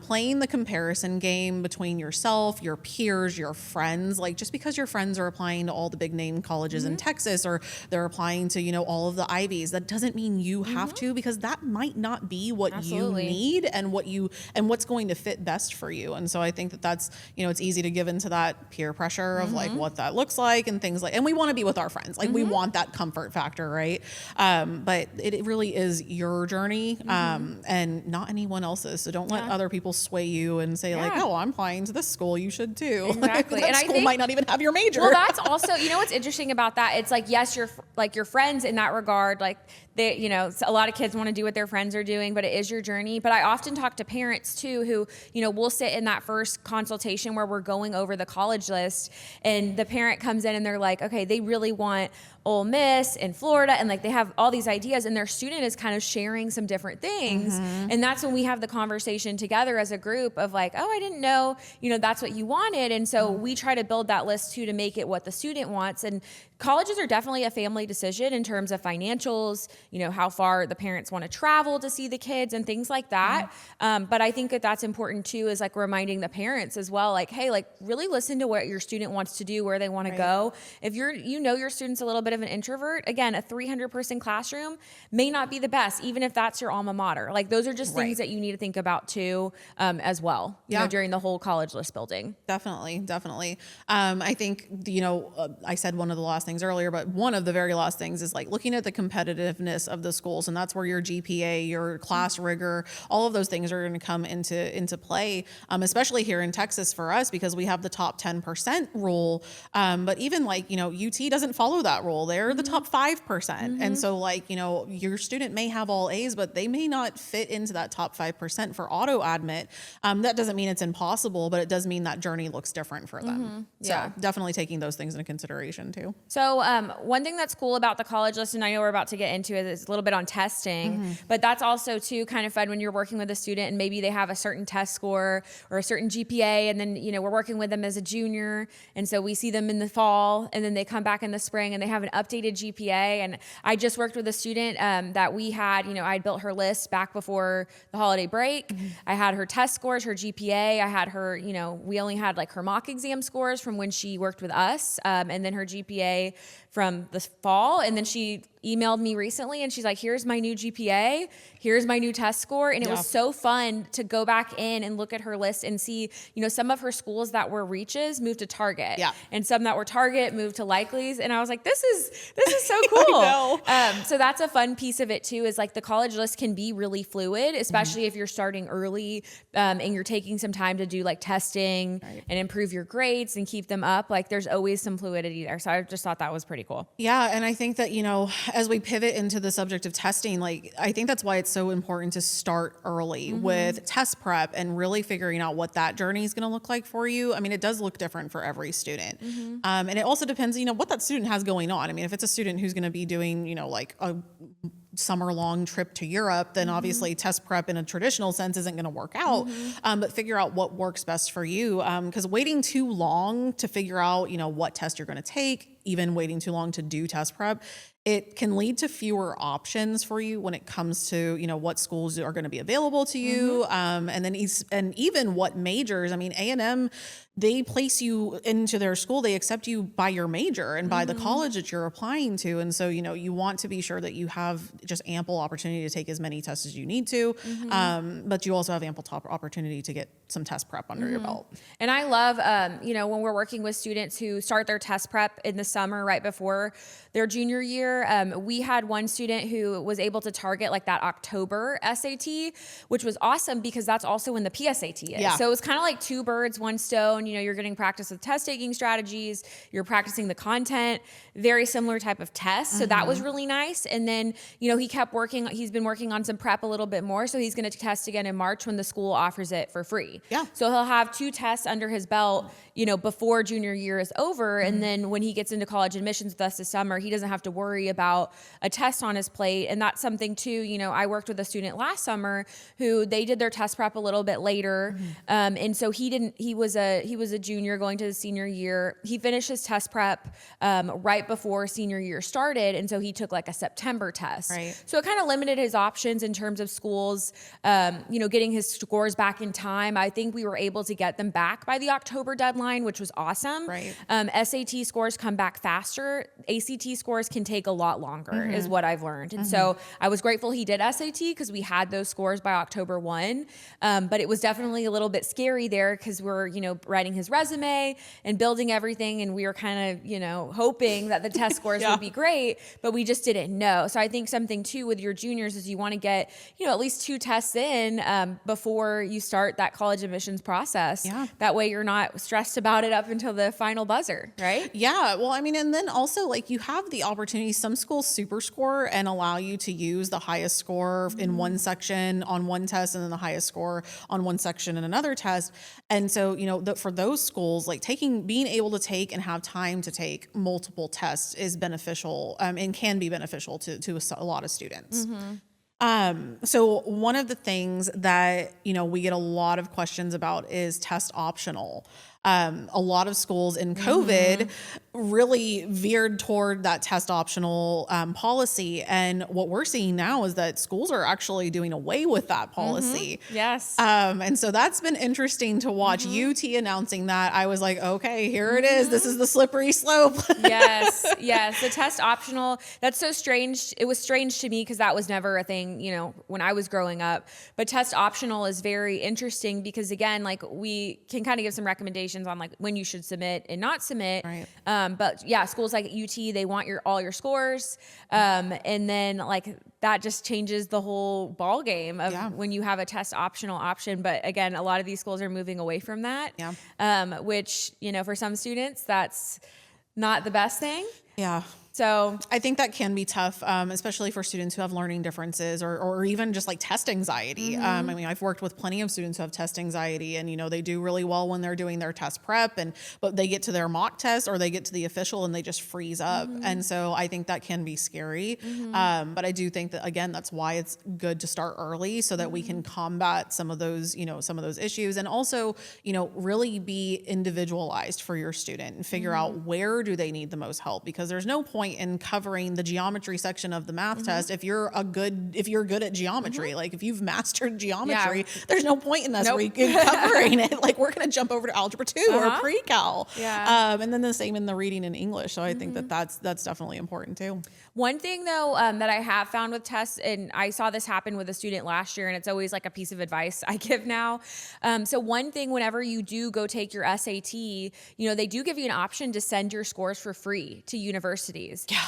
Playing the comparison game between yourself, your peers, your friends, like just because your friends are applying to all the big name colleges in Texas, or they're applying to, you know, all of the Ivies, that doesn't mean you have to, because that might not be what you need and what's going to fit best for you. And so I think that that's, you know, it's easy to give into that peer pressure of like what that looks like and things like, and we want to be with our friends. Like we want that comfort factor, right? But it really is your journey. And not anyone else's. So don't let other people sway you and say like, oh, I'm applying to this school, you should too. Exactly. That school might not even have your major. Well, that's also, you know, what's interesting about that? It's like, yes, you're like your friends in that regard, like they, you know, a lot of kids want to do what their friends are doing, but it is your journey. But I often talk to parents too, who, you know, we'll sit in that first consultation where we're going over the college list, and the parent comes in and they're like, okay, they really want Ole Miss and Florida, and like they have all these ideas, and their student is kind of sharing some different things. And that's when we have the conversation together as a group of like, oh, I didn't know, you know, that's what you wanted. And so we try to build that list too to make it what the student wants. And colleges are definitely a family decision in terms of financials, you know, how far the parents want to travel to see the kids and things like that. But I think that that's important too, is like reminding the parents as well, like, hey, like really listen to what your student wants to do, where they want to go. If you know your student's a little bit of an introvert, again, a 300-person classroom may not be the best, even if that's your alma mater. Like those are just things that you need to think about too, as well, you know, during the whole college list building. Definitely. I think, you know, I said one of the last things earlier, but one of the very last things is like looking at the competitiveness of the schools, and that's where your GPA, your class rigor, all of those things are going to come into play, especially here in Texas for us, because we have the top 10% rule. But even like, you know, UT doesn't follow that rule. They're the top 5%. And so like, you know, your student may have all A's, but they may not fit into that top 5% for auto admit. That doesn't mean it's impossible, but it does mean that journey looks different for them. So definitely taking those things into consideration too. So one thing that's cool about the college list, and I know we're about to get into it, is a little bit on testing, but that's also too kind of fun when you're working with a student and maybe they have a certain test score or a certain GPA, and then, you know, we're working with them as a junior, and so we see them in the fall, and then they come back in the spring and they have an updated GPA. And I just worked with a student that we had, you know, I built her list back before the holiday break. I had her test scores, her GPA, I had her, you know, we only had like her mock exam scores from when she worked with us, and then her GPA from the fall. And then she emailed me recently and she's like, here's my new GPA, here's my new test score. And it was so fun to go back in and look at her list and see, you know, some of her schools that were reaches moved to Target, and some that were Target moved to Likely's. And I was like, this is so cool. So that's a fun piece of it too, is like the college list can be really fluid, especially if you're starting early, and you're taking some time to do like testing and improve your grades and keep them up. Like there's always some fluidity there. So I just thought that was pretty cool. Yeah. And I think that, you know, as we pivot into the subject of testing, like I think that's why it's so important to start early with test prep and really figuring out what that journey is going to look like for you. I mean, it does look different for every student. And it also depends, you know, what that student has going on. I mean, if it's a student who's going to be doing, you know, like a summer-long trip to Europe, then obviously test prep in a traditional sense isn't going to work out. But figure out what works best for you. Because waiting too long to figure out, you know, what test you're going to take even waiting too long to do test prep, it can lead to fewer options for you when it comes to, you know, what schools are going to be available to you. And then even what majors. I mean, A&M, they place you into their school. They accept you by your major and by the college that you're applying to. And so, you know, you want to be sure that you have just ample opportunity to take as many tests as you need to. But you also have ample opportunity to get some test prep under your belt. And I love, you know, when we're working with students who start their test prep in the summer right before their junior year, we had one student who was able to target like that October SAT, which was awesome because that's also when the PSAT is. Yeah. So it was kind of like two birds, one stone. You know, you're getting practice with test taking strategies, you're practicing the content, very similar type of test. So that was really nice. And then, you know, he's been working on some prep a little bit more. So he's going to test again in March when the school offers it for free. Yeah. So he'll have 2 tests under his belt, you know, before junior year is over. And then when he gets into college admissions with us this summer, he doesn't have to worry about a test on his plate. And that's something too, you know, I worked with a student last summer who they did their test prep a little bit later. And so he was a junior going to the senior year. He finished his test prep right before senior year started. And so he took like a September test. Right. So it kind of limited his options in terms of schools, you know, getting his scores back in time. I think we were able to get them back by the October deadline, which was awesome. Right. SAT scores come back faster. ACT scores can take a lot longer is what I've learned. And so I was grateful he did SAT because we had those scores by October 1. But it was definitely a little bit scary there because we're, you know, writing his resume and building everything. And we were kind of, you know, hoping that the test scores would be great, but we just didn't know. So I think something too with your juniors is you want to get, you know, at least 2 tests in before you start that college admissions process. Yeah. That way you're not stressed about it up until the final buzzer, right? Yeah. Well, I mean, and then also like you have the opportunity, some schools super score and allow you to use the highest score in one section on one test and then the highest score on one section in another test. And so, you know, for those schools, like being able to take and have time to take multiple tests is beneficial and can be beneficial to a lot of students. So one of the things that, you know, we get a lot of questions about is test optional. A lot of schools in COVID really veered toward that test optional policy. And what we're seeing now is that schools are actually doing away with that policy. Yes. And so that's been interesting to watch. UT announcing that. I was like, okay, here it is. This is the slippery slope. Yes. The test optional. That's so strange. It was strange to me because that was never a thing, you know, when I was growing up. But test optional is very interesting because, again, like we can kind of give some recommendations on like when you should submit and not submit. Right. But yeah, schools like UT, they want all your scores. And then like that just changes the whole ball game of when you have a test optional option. But again, a lot of these schools are moving away from that. Yeah. Which, you know, for some students, that's not the best thing. Yeah. So I think that can be tough, especially for students who have learning differences or even just like test anxiety. I mean, I've worked with plenty of students who have test anxiety and, you know, they do really well when they're doing their test prep but they get to their mock test or they get to the official and they just freeze up. And so I think that can be scary. But I do think that, again, that's why it's good to start early so that we can combat some of those, you know, some of those issues and also, you know, really be individualized for your student and figure out where do they need the most help, because there's no point in covering the geometry section of the math test if you're good at geometry. Like if you've mastered geometry, there's no point in us covering it. Like we're going to jump over to algebra 2 or pre-cal. And then the same in the reading and English. So I think that's definitely important too. One thing though that I have found with tests, and I saw this happen with a student last year, and it's always like a piece of advice I give now. So one thing, whenever you do go take your SAT, you know, they do give you an option to send your scores for free to universities. Yeah.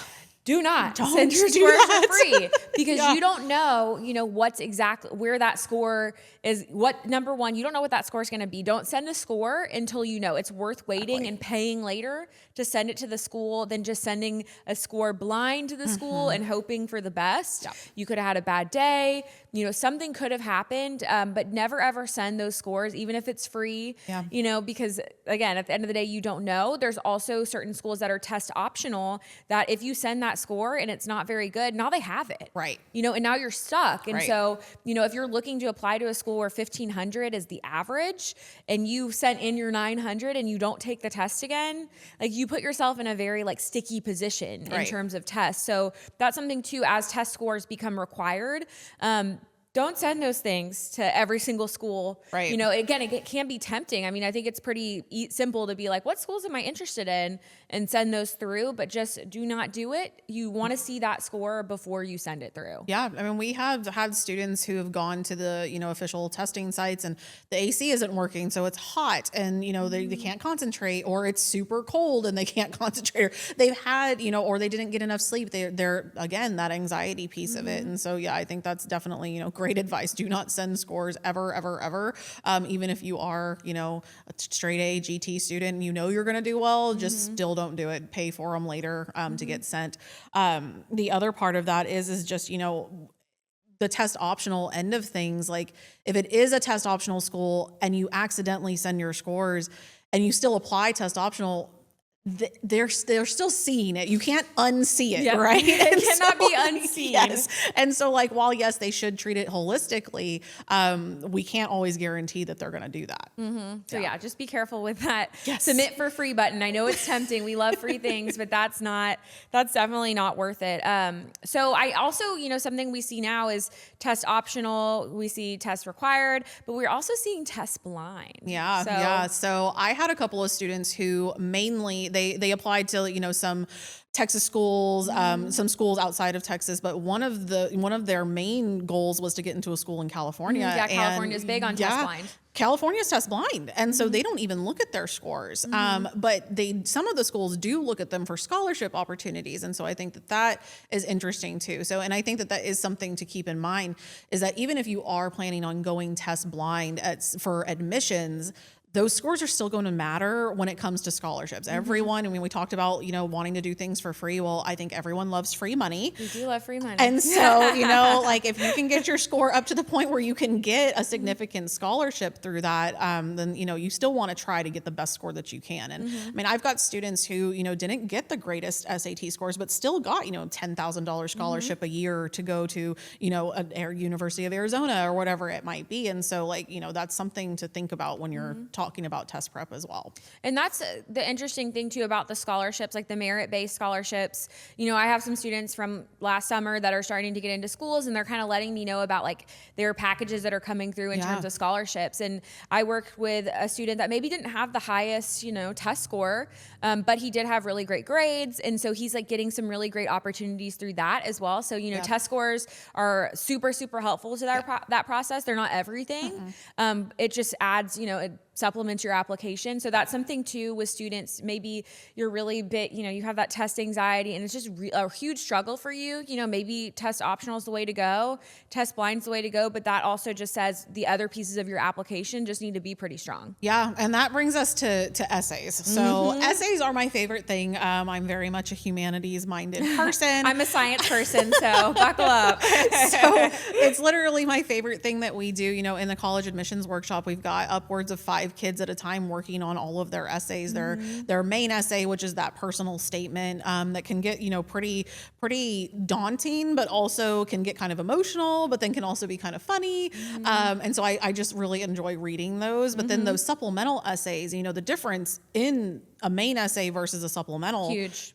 Do not send your scores for free because you don't know, you know, what's exactly where that score is. Number one, you don't know what that score is going to be. Don't send a score until you know. It's worth waiting and paying later to send it to the school than just sending a score blind to the school and hoping for the best. Yeah. You could have had a bad day. You know, something could have happened, but never ever send those scores, even if it's free, you know, because again, at the end of the day, you don't know. There's also certain schools that are test optional that if you send that that score and it's not very good, now they have it. Right. And now you're stuck. And Right. so, if you're looking to apply to a school where 1,500 is the average and you sent in your 900 and you don't take the test again, like you put yourself in a very like sticky position in terms of tests. So that's something too, as test scores become required, don't send those things to every single school. Right. Again, it can be tempting. I mean, I think it's pretty simple to be like, what schools am I interested in? And send those through, but just do not do it. You want to see that score before you send it through. Yeah. I mean, we have had students who have gone to the, official testing sites and the AC isn't working. So it's hot and, they can't concentrate, or it's super cold and they can't concentrate, or they've had, or they didn't get enough sleep. They're again, that anxiety piece of it. And so, yeah, I think that's definitely, great advice. Do not send scores ever, ever, ever. Even if you are, a straight A GT student, you're going to do well, just still don't do it. Pay for them later to get sent. The other part of that is just, the test optional end of things. Like if it is a test optional school and you accidentally send your scores and you still apply test optional, they're still seeing it. You can't unsee it, right? It cannot be unseen. Yes. And so like, while yes, they should treat it holistically, we can't always guarantee that they're going to do that. So yeah, just be careful with that. Yes. Submit for free button. I know it's tempting. We love free things, but that's definitely not worth it. So I also, something we see now is test optional. We see test required, but we're also seeing test blind. Yeah. So I had a couple of students who mainly they applied to, some Texas schools, some schools outside of Texas, but one of their main goals was to get into a school in California. Yeah, California's big on test blind. California's test blind. And so they don't even look at their scores. But some of the schools do look at them for scholarship opportunities. And so I think that is interesting too. So, and I think that is something to keep in mind, is that even if you are planning on going test blind for admissions, those scores are still going to matter when it comes to scholarships. Everyone, I mean, we talked about, wanting to do things for free. Well, I think everyone loves free money. We do love free money. And so, like if you can get your score up to the point where you can get a significant scholarship through that, then, you still want to try to get the best score that you can. And I mean, I've got students who, didn't get the greatest SAT scores, but still got, $10,000 scholarship a year to go to, a University of Arizona or whatever it might be. And so like, that's something to think about when you're talking about test prep as well. And that's the interesting thing too about the scholarships, like the merit-based scholarships. I have some students from last summer that are starting to get into schools, and they're kind of letting me know about like their packages that are coming through in terms of scholarships. And I worked with a student that maybe didn't have the highest, test score, but he did have really great grades. And so he's like getting some really great opportunities through that as well. So, test scores are super, super helpful to that process. They're not everything. It just adds, it supplements your application. So that's something too with students. Maybe you're really you have that test anxiety and it's just a huge struggle for you. Maybe test optional is the way to go, test blind is the way to go, but that also just says the other pieces of your application just need to be pretty strong. Yeah. And that brings us to essays. So essays are my favorite thing. I'm very much a humanities minded person. I'm a science person, so buckle up. So it's literally my favorite thing that we do. In the college admissions workshop, we've got upwards of 5 kids at a time working on all of their essays. Their main essay, which is that personal statement, that can get, pretty daunting, but also can get kind of emotional, but then can also be kind of funny. And so I just really enjoy reading those. But then those supplemental essays, the difference in a main essay versus a supplemental,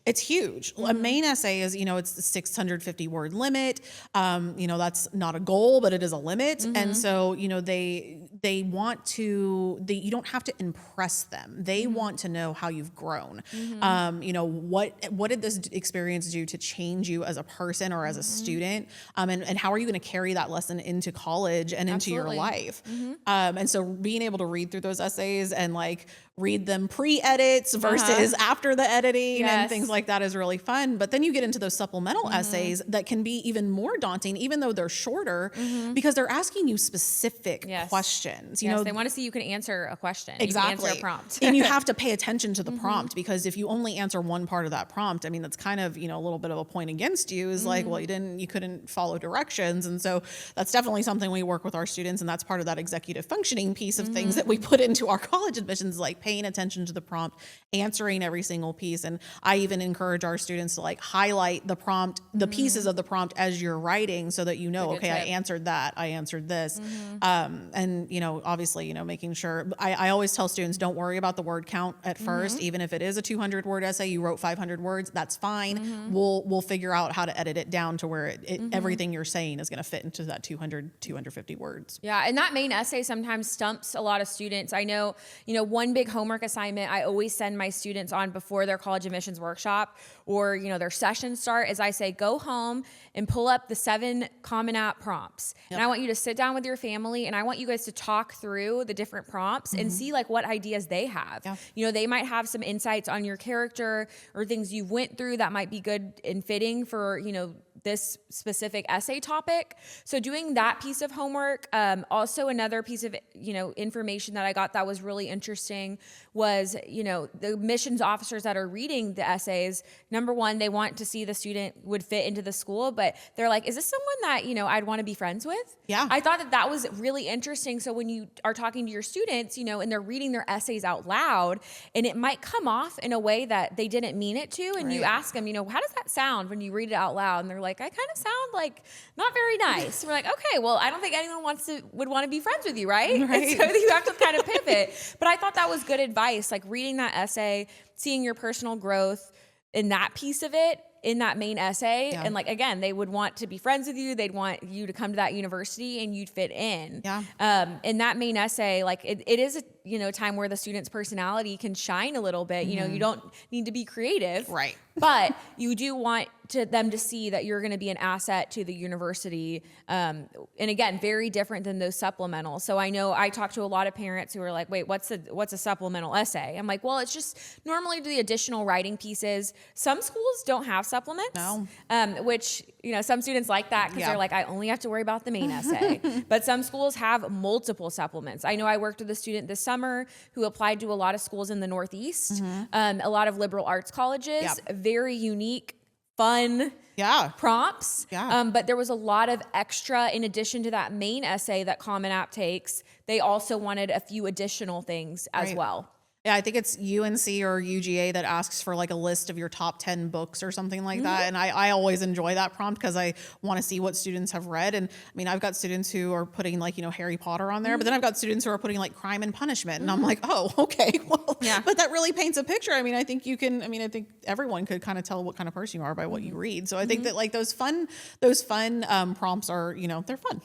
it's huge. A main essay is, it's the 650 word limit. That's not a goal, but it is a limit. And so, they want to, you don't have to impress them. They want to know how you've grown. What did this experience do to change you as a person or as a student? And how are you going to carry that lesson into college and into your life? And so being able to read through those essays and like read them pre-edits versus after the editing and things like that is really fun. But then you get into those supplemental essays that can be even more daunting, even though they're shorter, because they're asking you specific questions. They want to see you can answer a question. Exactly. You can answer a prompt. And you have to pay attention to the prompt, because if you only answer one part of that prompt, I mean, that's kind of, a little bit of a point against you, is like, well, you couldn't follow directions. And so that's definitely something we work with our students. And that's part of that executive functioning piece of things that we put into our college admissions, like paying attention to the prompt answering every single piece. And I even encourage our students to like highlight the prompt, the pieces of the prompt as you're writing so that you know, okay, I answered that, I answered this. And, you know, obviously, you know, making sure, I always tell students, don't worry about the word count at first. Even if it is a 200 word essay, you wrote 500 words, that's fine. We'll figure out how to edit it down to where everything you're saying is going to fit into that 250 words. Yeah. And that main essay sometimes stumps a lot of students. I know, you know, one big homework assignment I always send my students on before their college admissions workshop or, you know, their session start is I say, go home and pull up the 7 Common App prompts. And I want you to sit down with your family and I want you guys to talk through the different prompts and see like what ideas they have. You know, they might have some insights on your character or things you've went through that might be good and fitting for, you know, this specific essay topic. So doing that piece of homework, also another piece of, you know, information that I got that was really interesting was, you know, the missions officers that are reading the essays, number one, they want to see the student would fit into the school, but they're like, is this someone that, you know, I'd want to be friends with? Yeah. I thought that that was really interesting. So when you are talking to your students, you know, and they're reading their essays out loud, and it might come off in a way that they didn't mean it to, and you ask them, you know, how does that sound when you read it out loud? And they're like, I kind of sound like not very nice. We're like, okay, well, I don't think anyone would want to be friends with you, right? And so you have to kind of pivot. But I thought that was good advice, like reading that essay, seeing your personal growth in that piece of it, in that main essay. And like, again, they would want to be friends with you. They'd want you to come to that university and you'd fit in. In that main essay, like it is a, you know, time where the student's personality can shine a little bit. You know, you don't need to be creative. Right. But you do want them to see that you're going to be an asset to the university. And again, very different than those supplementals. So I know I talk to a lot of parents who are like, wait, what's a supplemental essay? I'm like, well, it's just normally the additional writing pieces. Some schools don't have supplements, which, you know, some students like that because they're like, I only have to worry about the main essay. But some schools have multiple supplements. I know I worked with a student this summer who applied to a lot of schools in the Northeast, a lot of liberal arts colleges, very unique, fun prompts. But there was a lot of extra, in addition to that main essay that Common App takes, they also wanted a few additional things as well. Yeah, I think it's UNC or UGA that asks for like a list of your top 10 books or something like that. And I always enjoy that prompt because I want to see what students have read. And I mean, I've got students who are putting like, you know, Harry Potter on there, but then I've got students who are putting like Crime and Punishment. And I'm like, oh, okay, well, but that really paints a picture. I mean, I think everyone could kind of tell what kind of person you are by what you read. So I think that like those fun prompts are, you know, they're fun.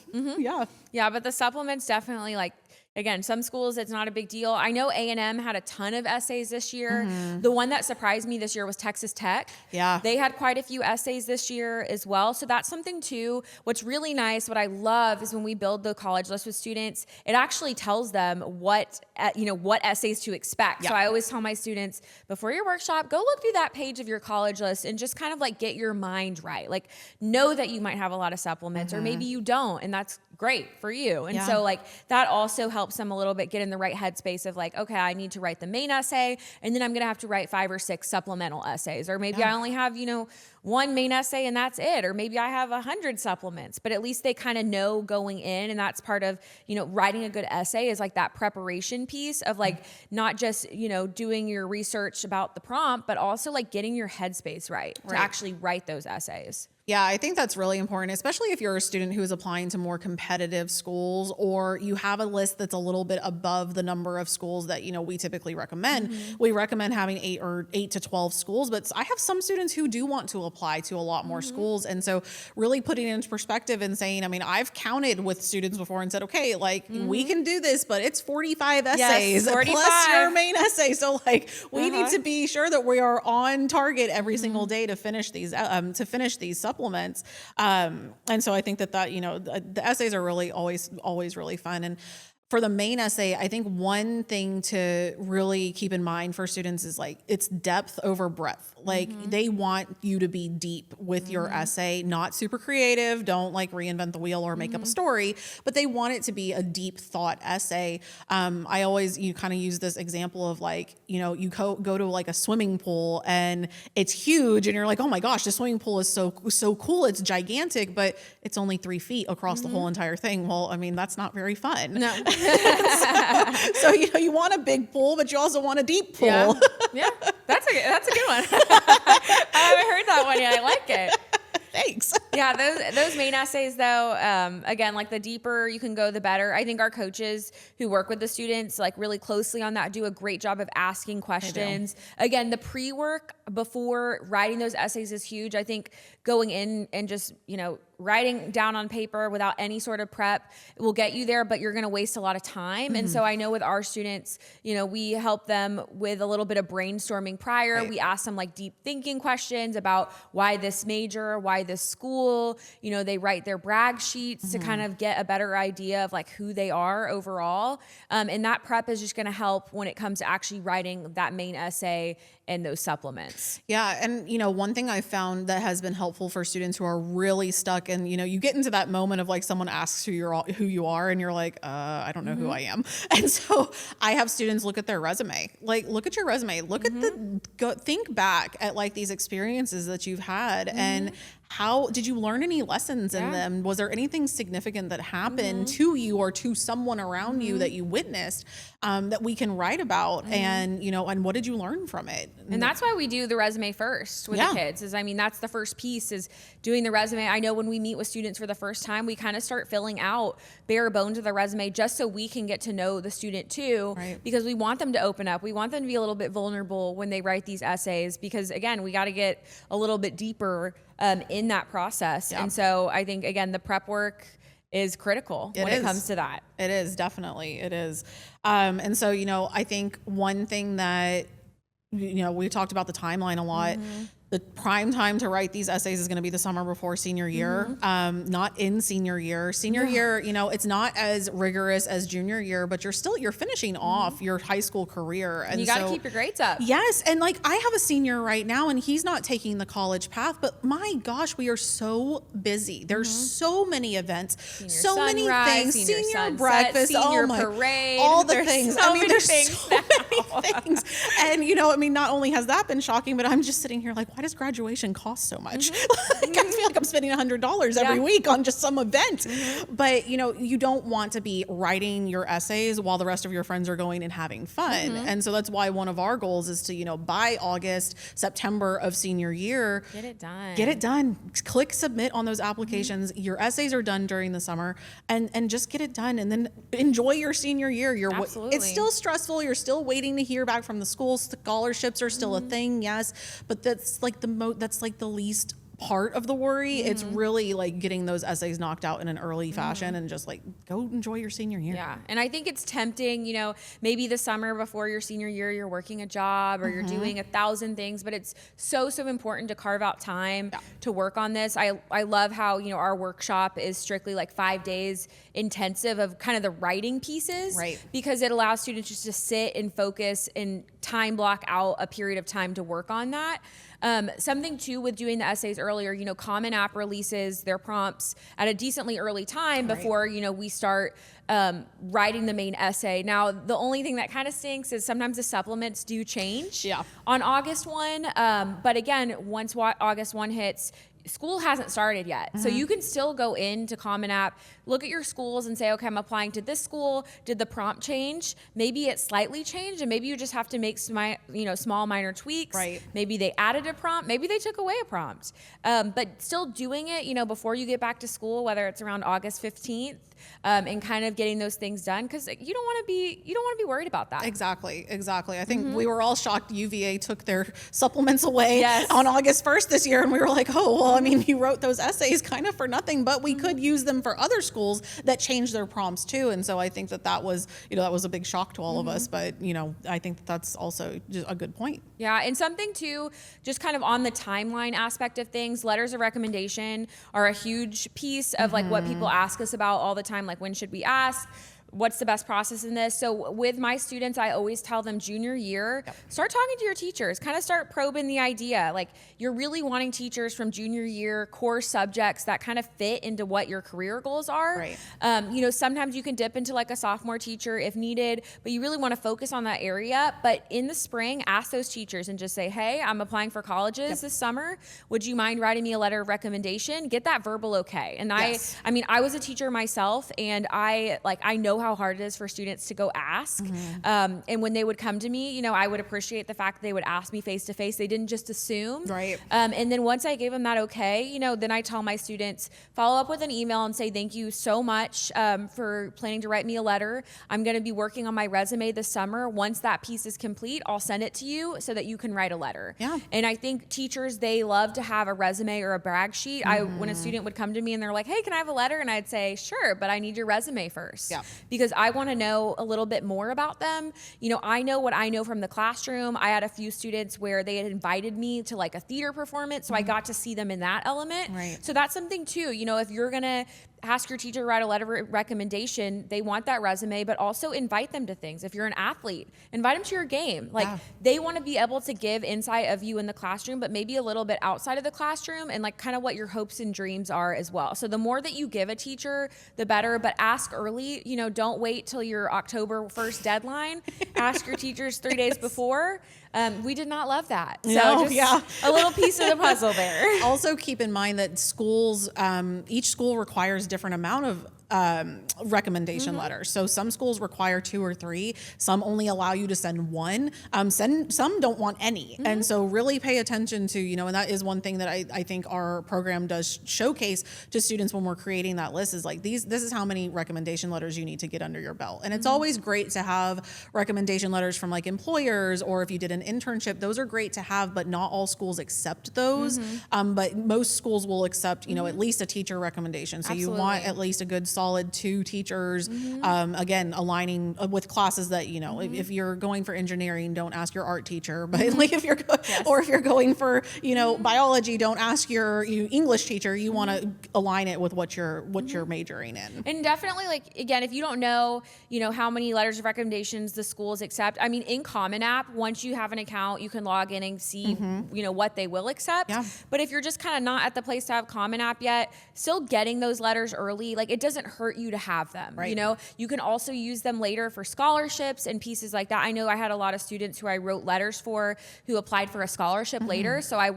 Yeah, but the supplements definitely like, again, some schools, it's not a big deal. I know A&M had a ton of essays this year. The one that surprised me this year was Texas Tech. They had quite a few essays this year as well. So that's something too. What's really nice, what I love is when we build the college list with students, it actually tells them what essays to expect. So I always tell my students, before your workshop, go look through that page of your college list and just kind of like get your mind right. Like know that you might have a lot of supplements or maybe you don't, and that's great for you. And so like that also helps them a little bit get in the right headspace of like, okay, I need to write the main essay and then I'm going to have to write 5 or 6 supplemental essays. Or maybe I only have, you know, 1 main essay and that's it. Or maybe I have 100 supplements, but at least they kind of know going in. And that's part of, you know, writing a good essay is like that preparation piece of like, not just, you know, doing your research about the prompt, but also like getting your headspace right to actually write those essays. Yeah, I think that's really important, especially if you're a student who is applying to more competitive schools or you have a list that's a little bit above the number of schools that, you know, we typically recommend. We recommend having 8 to 12 schools, but I have some students who do want to apply to a lot more schools. And so really putting it into perspective and saying, I mean, I've counted with students before and said, okay, like we can do this, but it's 45 essays 45. plus your main essay. So like we need to be sure that we are on target every single day to finish these supplements. And so I think that, you know, the essays are really always really fun. And for the main essay, I think one thing to really keep in mind for students is like it's depth over breadth. Like they want you to be deep with your essay, not super creative. Don't like reinvent the wheel or make up a story, but they want it to be a deep thought essay. You kind of use this example of like, you know, you go to like a swimming pool and it's huge and you're like, oh my gosh, the swimming pool is so cool. It's gigantic, but it's only 3 feet across the whole entire thing. Well, I mean, that's not very fun. No. So, you want a big pool, but you also want a deep pool. Yeah. That's a good one. I haven't heard that one yet. I like it. Thanks. Yeah, those main essays though, again, like the deeper you can go, the better. I think our coaches who work with the students like really closely on that do a great job of asking questions. Again, the pre-work before writing those essays is huge. I think going in and just, writing down on paper without any sort of prep will get you there, but you're going to waste a lot of time. And so I know with our students, we help them with a little bit of brainstorming prior. Right. We ask them like deep thinking questions about why this major, why this school, they write their brag sheets to kind of get a better idea of like who they are overall. And that prep is just going to help when it comes to actually writing that main essay and those supplements. Yeah. And, one thing I found that has been helpful for students who are really stuck and, you get into that moment of like someone asks who you are and you're like, I don't know who I am. And so I have students look at their resume, like look at your resume, look at think back at like these experiences that you've had and how did you learn any lessons in them? Was there anything significant that happened to you or to someone around you that you witnessed that we can write about? And, and what did you learn from it? And that's why we do the resume first with the kids that's the first piece is doing the resume. I know when we meet with students for the first time, we kind of start filling out bare bones of the resume just so we can get to know the student too, because we want them to open up. We want them to be a little bit vulnerable when they write these essays, because again, we got to get a little bit deeper in that process. And so I think, again, the prep work is critical when it comes to that. It is, definitely. It is. And so, I think one thing that, we talked about the timeline a lot. The prime time to write these essays is going to be the summer before senior year, not in senior year. Senior year, it's not as rigorous as junior year, but you're finishing off your high school career. And you got to keep your grades up. Yes. And like I have a senior right now and he's not taking the college path, but my gosh, we are so busy. There's so many events, Senior so sunrise, many things, senior senior sunset, breakfast, senior parade, all the there's things. So there's things so many things. And not only has that been shocking, but I'm just sitting here like, why does graduation cost so much? Like, I feel like I'm spending $100 every week on just some event. But you don't want to be writing your essays while the rest of your friends are going and having fun. And so that's why one of our goals is to, by August, September of senior year, get it done. Click submit on those applications. Your essays are done during the summer and just get it done. And then enjoy your senior year. Absolutely. It's still stressful. You're still waiting to hear back from the schools. Scholarships are still a thing. Yes. But that's like the least part of the worry. It's really like getting those essays knocked out in an early fashion and just like go enjoy your senior year. Yeah. And I think it's tempting, maybe the summer before your senior year, you're working a job or you're doing 1,000 things, but it's so important to carve out time to work on this. I love how, our workshop is strictly like 5 days intensive of kind of the writing pieces, because it allows students just to sit and focus and time block out a period of time to work on that. Something too with doing the essays earlier, Common App releases their prompts at a decently early time before, we start writing the main essay. Now, the only thing that kind of stinks is sometimes the supplements do change on August 1. But again, once August 1 hits, school hasn't started yet. So you can still go into Common App, look at your schools and say, okay, I'm applying to this school. Did the prompt change? Maybe it slightly changed and maybe you just have to make small minor tweaks. Maybe they added a prompt. Maybe they took away a prompt. But still doing it, before you get back to school, whether it's around August 15th, and kind of getting those things done, because you don't want to be worried about that. Exactly. I think we were all shocked UVA took their supplements away on August 1st this year, and we were like, oh well, you wrote those essays kind of for nothing, but we could use them for other schools that changed their prompts too. And so I think that was a big shock to all of us, but I think that's also just a good point. Yeah, and something too, just kind of on the timeline aspect of things, letters of recommendation are a huge piece of like what people ask us about all the time, like when should we ask? What's the best process in this? So with my students, I always tell them junior year, start talking to your teachers, kind of start probing the idea. Like you're really wanting teachers from junior year, core subjects that kind of fit into what your career goals are. Sometimes you can dip into like a sophomore teacher if needed, but you really want to focus on that area. But in the spring, ask those teachers and just say, hey, I'm applying for colleges this summer. Would you mind writing me a letter of recommendation? Get that verbal okay. And I was a teacher myself, and I know know how hard it is for students to go ask. And when they would come to me, I would appreciate the fact that they would ask me face to face. They didn't just assume. Right. And then once I gave them that okay, then I tell my students, follow up with an email and say, thank you so much for planning to write me a letter. I'm going to be working on my resume this summer. Once that piece is complete, I'll send it to you so that you can write a letter. Yeah. And I think teachers, they love to have a resume or a brag sheet. When a student would come to me and they're like, hey, can I have a letter? And I'd say, sure, but I need your resume first. Yeah. Because I want to know a little bit more about them. I know what I know from the classroom. I had a few students where they had invited me to like a theater performance, so I got to see them in that element. Right. So that's something too. If you're going to ask your teacher to write a letter of recommendation, they want that resume, but also invite them to things. If you're an athlete, invite them to your game. Like they want to be able to give insight of you in the classroom, but maybe a little bit outside of the classroom, and like kind of what your hopes and dreams are as well. So the more that you give a teacher, the better, but ask early. Don't wait till your October 1st deadline. Ask your teachers 3 days before. We did not love that. So a little piece of the puzzle there. Also keep in mind that schools, each school requires different amount of recommendation letters. So some schools require 2 or 3. Some only allow you to send 1. Some don't want any. And so really pay attention to, and that is one thing that I think our program does showcase to students when we're creating that list is like this is how many recommendation letters you need to get under your belt. And it's always great to have recommendation letters from like employers, or if you did an internship, those are great to have, but not all schools accept those. But most schools will accept, at least a teacher recommendation. So you want at least a good solid 2 teachers, again, aligning with classes that, if you're going for engineering, don't ask your art teacher, but like if you're, or if you're going for, biology, don't ask your English teacher. You want to align it with what you're majoring in. And definitely, like, again, if you don't know, how many letters of recommendations the schools accept, I mean, in Common App, once you have an account, you can log in and see, what they will accept. Yeah. But if you're just kind of not at the place to have Common App yet, still getting those letters early, like it doesn't hurt you to have them. Right. You can also use them later for scholarships and pieces like that. I know I had a lot of students who I wrote letters for who applied for a scholarship later. So I,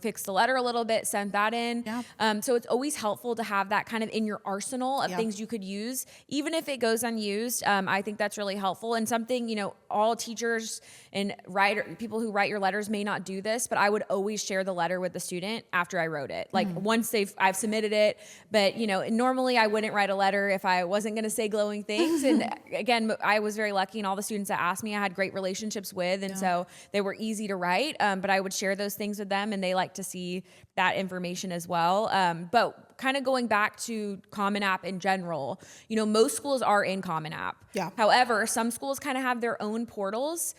fixed the letter a little bit, sent that in. Yeah. So it's always helpful to have that kind of in your arsenal of things you could use, even if it goes unused. I think that's really helpful, and something, all teachers and people who write your letters may not do this, but I would always share the letter with the student after I wrote it. Like once I've submitted it, but normally I wouldn't write a letter if I wasn't going to say glowing things. And again, I was very lucky, and all the students that asked me, I had great relationships with, and so they were easy to write. But I would share those things with them, and they like to see that information as well. But kind of going back to Common App in general, most schools are in Common App. Yeah. However, some schools kind of have their own portals.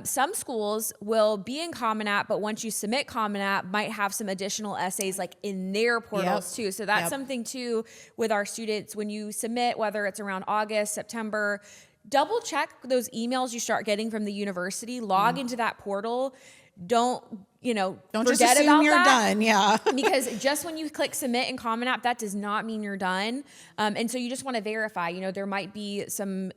Some schools will be in Common App, but once you submit Common App, might have some additional essays like in their portals too. So that's something too with our students. When you submit, whether it's around August, September, double check those emails you start getting from the university, log into that portal. Don't just forget assume about you're that. done. Yeah. Because just when you click submit in Common App, that does not mean you're done. And so you just want to verify, there might be some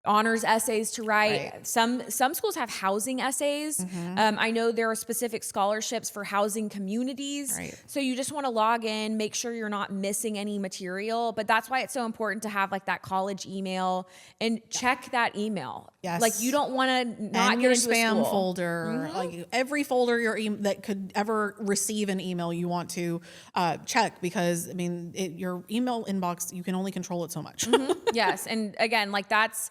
honors essays to write. Right. Some schools have housing essays. I know there are specific scholarships for housing communities. Right. So you just want to log in, make sure you're not missing any material. But that's why it's so important to have like that college email and check that email. Yes. Like you don't want to not and get your into spam a folder, like every folder that could ever receive an email, you want to check, because I mean, your email inbox, you can only control it so much. Yes, and again, like that's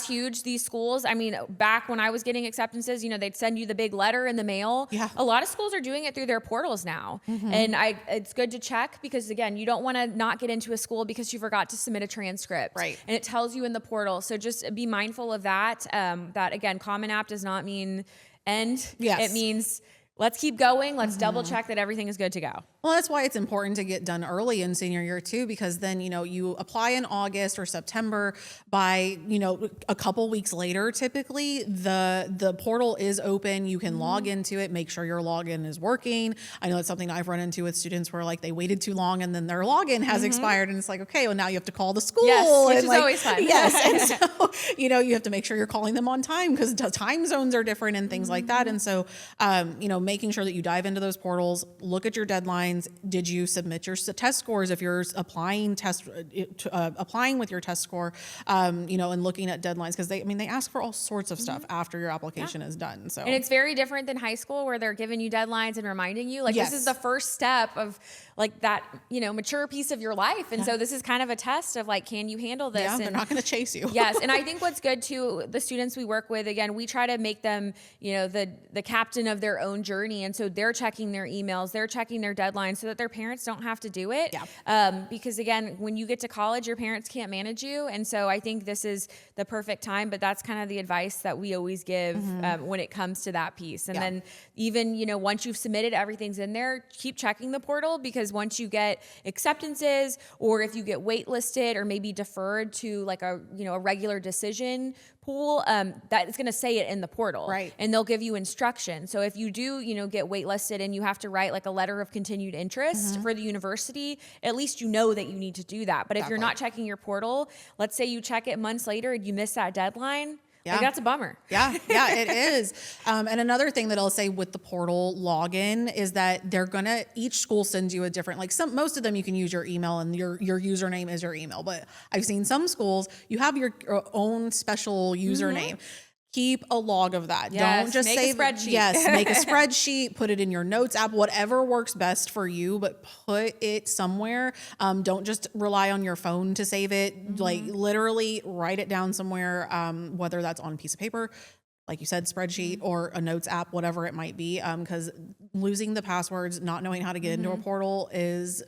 huge. These schools, I mean, back when I was getting acceptances, they'd send you the big letter in the mail. Yeah. A lot of schools are doing it through their portals now, and it's good to check, because again, you don't want to not get into a school because you forgot to submit a transcript. Right. And it tells you in the portal. So just be mindful of that. That again, Common App does not mean end. Yes. It means let's keep going. Let's double check that everything is good to go. Well, that's why it's important to get done early in senior year too, because then, you apply in August or September. By, a couple weeks later, typically the portal is open. You can log into it, make sure your login is working. I know it's something I've run into with students where like they waited too long and then their login has expired, and it's like, okay, well now you have to call the school. Yes, which and is like, always fun. Yes. And so, you have to make sure you're calling them on time, because time zones are different and things like that. And so, making sure that you dive into those portals, look at your deadlines. Did you submit your test scores? If you're applying with your test score, and looking at deadlines, because they ask for all sorts of stuff after your application is done. So, and it's very different than high school where they're giving you deadlines and reminding you, like, this is the first step of like that, mature piece of your life. And so this is kind of a test of like, can you handle this? Yeah, they're not going to chase you. Yes. And I think what's good too, the students we work with, again, we try to make them, the captain of their own journey. And so they're checking their emails, they're checking their deadlines so that their parents don't have to do it. Yeah. Because again, when you get to college, your parents can't manage you. And so I think this is the perfect time, but that's kind of the advice that we always give when it comes to that piece. And then even, once you've submitted, everything's in there, keep checking the portal, because once you get acceptances, or if you get waitlisted or maybe deferred to like a regular decision pool, that is going to say it in the portal, right? And they'll give you instruction. So if you do, get waitlisted and you have to write like a letter of continued interest for the university, at least you know that you need to do that. But if you're not checking your portal, let's say you check it months later and you miss that deadline. Yeah. Like, that's a bummer. Yeah, it is. And another thing that I'll say with the portal login is that each school sends you a different, most of them you can use your email and your username is your email. But I've seen some schools, you have your own special username. Keep a log of that. Yes, don't just make save a spreadsheet. Yes, make a spreadsheet, put it in your notes app, whatever works best for you, but put it somewhere. Don't just rely on your phone to save it. Like, literally write it down somewhere, whether that's on a piece of paper, like you said, spreadsheet, or a notes app, whatever it might be, because losing the passwords, not knowing how to get into a portal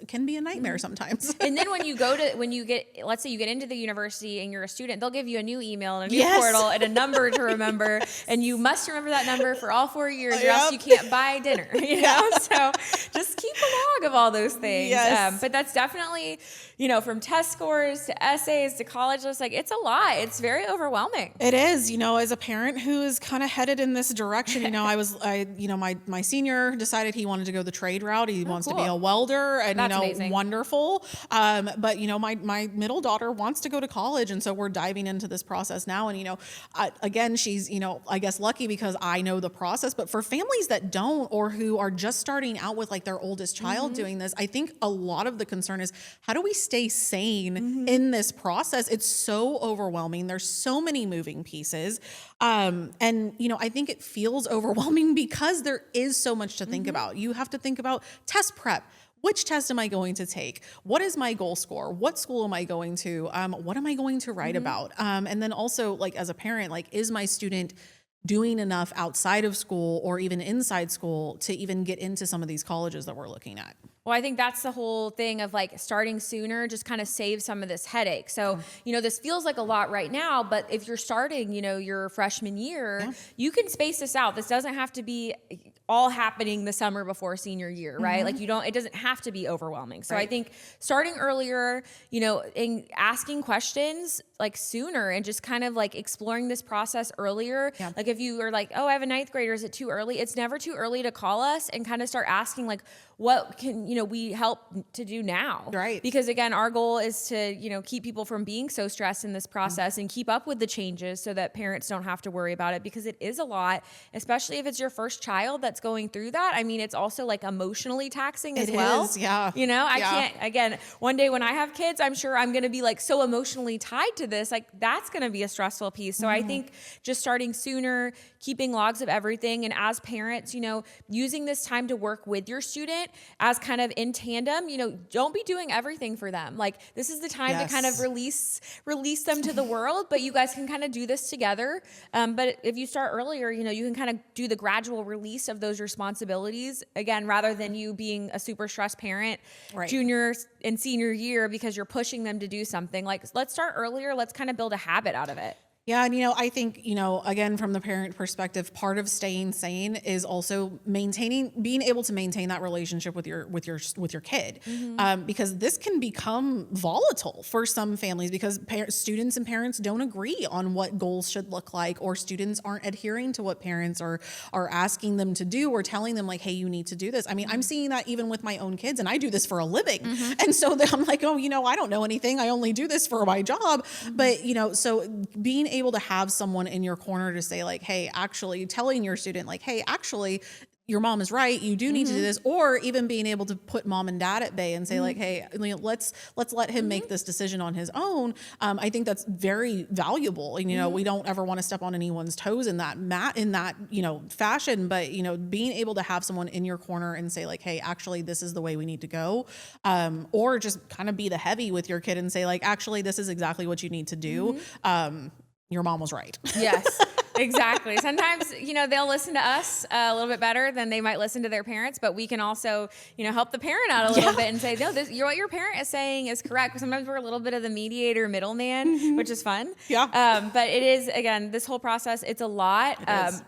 can be a nightmare sometimes. And then let's say you get into the university and you're a student, they'll give you a new email and a new portal and a number to remember, and you must remember that number for all 4 years, or else you can't buy dinner. So just keep a log of all those things. Yes. But that's definitely, from test scores to essays to college lists, like, it's a lot. It's very overwhelming. It is. As a parent who is kind of headed in this direction, my senior decided he wanted to go the trade route. He wants to be a welder, and That's amazing. Wonderful. But my middle daughter wants to go to college, and so we're diving into this process now. And again, she's I guess lucky because I know the process. But for families that don't, or who are just starting out with like their oldest child doing this, I think a lot of the concern is, how do we stay sane in this process? It's so overwhelming. There's so many moving pieces. I think it feels overwhelming because there is so much to think about. You have to think about test prep. Which test am I going to take? What is my goal score? What school am I going to? What am I going to write about? And then also, like, as a parent, like, is my student doing enough outside of school or even inside school to even get into some of these colleges that we're looking at? Well, I think that's the whole thing of like starting sooner just kind of saves some of this headache. So, this feels like a lot right now, but if you're starting, your freshman year, you can space this out. This doesn't have to be all happening the summer before senior year, right? Like, it doesn't have to be overwhelming. So I think starting earlier, and asking questions like sooner, and just kind of like exploring this process earlier. Yeah. Like, if you are like, oh, I have a 9th grader, is it too early? It's never too early to call us and kind of start asking, like, what can, we help to do now? Right. Because again, our goal is to, keep people from being so stressed in this process and keep up with the changes so that parents don't have to worry about it, because it is a lot, especially if it's your first child that's going through that. I mean, it's also like emotionally taxing as well. Yeah. I can't, again, one day when I have kids, I'm sure I'm going to be like so emotionally tied to this. Like, that's going to be a stressful piece. So I think just starting sooner, keeping logs of everything, and as parents, using this time to work with your student as kind of in tandem, don't be doing everything for them. Like, this is the time to kind of release them to the world, but you guys can kind of do this together. But if you start earlier, you can kind of do the gradual release of those responsibilities, again, rather than you being a super stressed parent, junior and senior year, because you're pushing them to do something. Like, let's start earlier. Let's kind of build a habit out of it. Yeah. And, I think, again, from the parent perspective, part of staying sane is also being able to maintain that relationship with your kid. Because this can become volatile for some families, because students and parents don't agree on what goals should look like, or students aren't adhering to what parents are asking them to do, or telling them like, hey, you need to do this. I mean, I'm seeing that even with my own kids, and I do this for a living. And so I'm like, oh, I don't know anything. I only do this for my job. But, so being able to have someone in your corner to say like, hey, actually telling your student like, hey, actually, your mom is right. You do need to do this, or even being able to put mom and dad at bay and say like, hey, let's let him make this decision on his own. I think that's very valuable. And, we don't ever want to step on anyone's toes in that fashion, but, being able to have someone in your corner and say like, hey, actually, this is the way we need to go. Or just kind of be the heavy with your kid and say like, actually, this is exactly what you need to do. Your mom was right. Yes. Exactly. Sometimes, they'll listen to us a little bit better than they might listen to their parents, but we can also, help the parent out a little bit and say, no, what your parent is saying is correct. Sometimes we're a little bit of the mediator middleman, which is fun. Yeah. But it is, again, this whole process, it's a lot.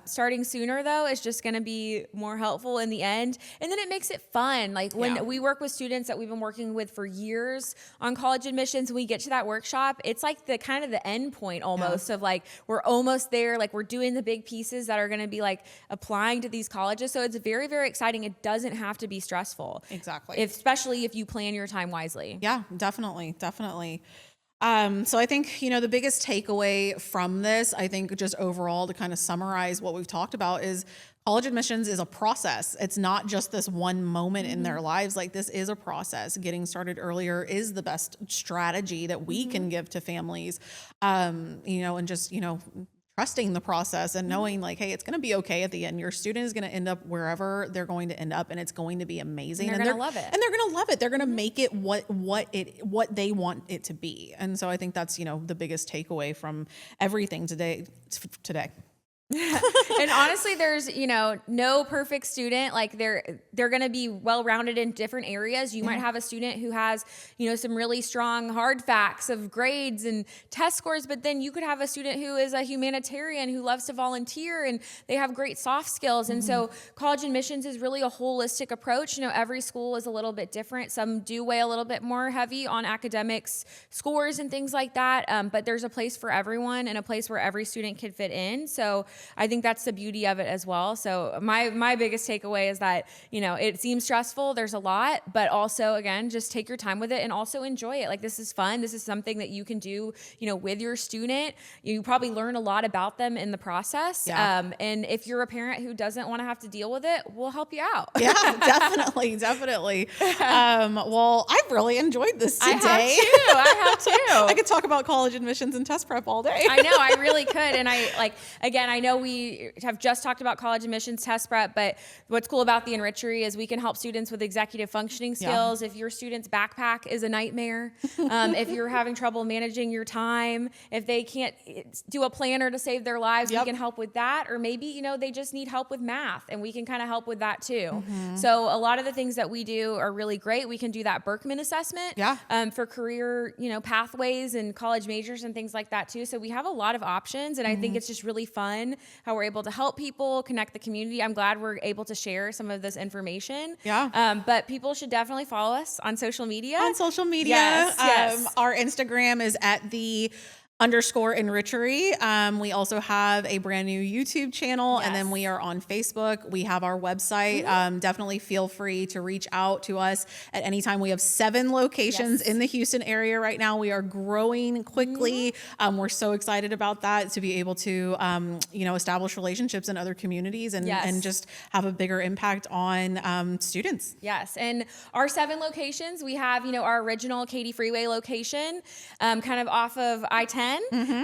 Starting sooner though, is just going to be more helpful in the end. And then it makes it fun. Like when we work with students that we've been working with for years on college admissions, when we get to that workshop, it's like the kind of the end point almost of like, we're almost there. Like we're doing the big pieces that are going to be like applying to these colleges. So it's very, very exciting. It doesn't have to be stressful. Exactly. Especially if you plan your time wisely. Yeah, definitely. So I think, the biggest takeaway from this, I think just overall to kind of summarize what we've talked about is college admissions is a process. It's not just this one moment in their lives. Like this is a process. Getting started earlier is the best strategy that we can give to families, and just, trusting the process and knowing like, hey, it's going to be okay at the end. Your student is going to end up wherever they're going to end up, and it's going to be amazing. And they're going to love it. And they're going to love it. They're going to make it what they want it to be. And so I think that's, the biggest takeaway from everything today. And honestly, there's, no perfect student. Like they're going to be well-rounded in different areas. You might have a student who has, some really strong hard facts of grades and test scores, but then you could have a student who is a humanitarian who loves to volunteer and they have great soft skills. And so college admissions is really a holistic approach. Every school is a little bit different. Some do weigh a little bit more heavy on academics, scores and things like that. But there's a place for everyone and a place where every student can fit in. So I think that's the beauty of it as well. So my biggest takeaway is that, it seems stressful. There's a lot, but also again, just take your time with it and also enjoy it. Like this is fun. This is something that you can do, with your student. You probably learn a lot about them in the process. Yeah. And if you're a parent who doesn't want to have to deal with it, we'll help you out. Yeah, definitely. Well, I've really enjoyed this today. I have too. I could talk about college admissions and test prep all day. I know, I really could. And I know we have just talked about college admissions test prep, but what's cool about the Enrichery is we can help students with executive functioning skills. If your student's backpack is a nightmare, if you're having trouble managing your time, if they can't do a planner to save their lives, we can help with that. Or maybe, they just need help with math and we can kind of help with that too. So a lot of the things that we do are really great. We can do that Berkman assessment for career, pathways and college majors and things like that too. So we have a lot of options, and I think it's just really fun how we're able to help people, connect the community. I'm glad we're able to share some of this information. But people should definitely follow us on social media. Yes. Our Instagram is at _Enrichery. We also have a brand new YouTube channel, and then we are on Facebook. We have our website. Definitely feel free to reach out to us at any time. We have 7 locations in the Houston area right now. We are growing quickly. We're so excited about that, to be able to, establish relationships in other communities and just have a bigger impact on students. Yes. And our 7 locations, we have, our original Katy Freeway location, kind of off of I-10.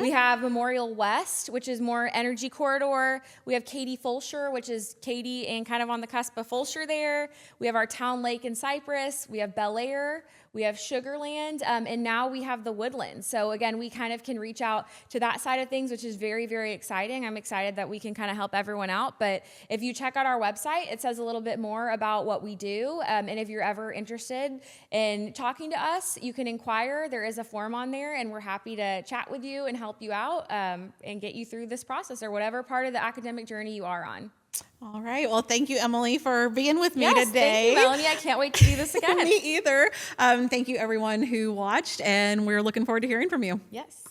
We have Memorial West, which is more energy corridor. We have Katy Fulshear, which is Katy and kind of on the cusp of Fulshear there. We have our Town Lake in Cypress. We have Bel Air. We have Sugarland, and now we have the Woodlands. So again, we kind of can reach out to that side of things, which is very, very exciting. I'm excited that we can kind of help everyone out. But if you check out our website, it says a little bit more about what we do. And if you're ever interested in talking to us, you can inquire. There is a form on there, and we're happy to chat with you and help you out and get you through this process or whatever part of the academic journey you are on. All right. Well, thank you, Emily, for being with me today. Thank you, Melanie. I can't wait to do this again. Me either. Thank you, everyone who watched, and we're looking forward to hearing from you. Yes.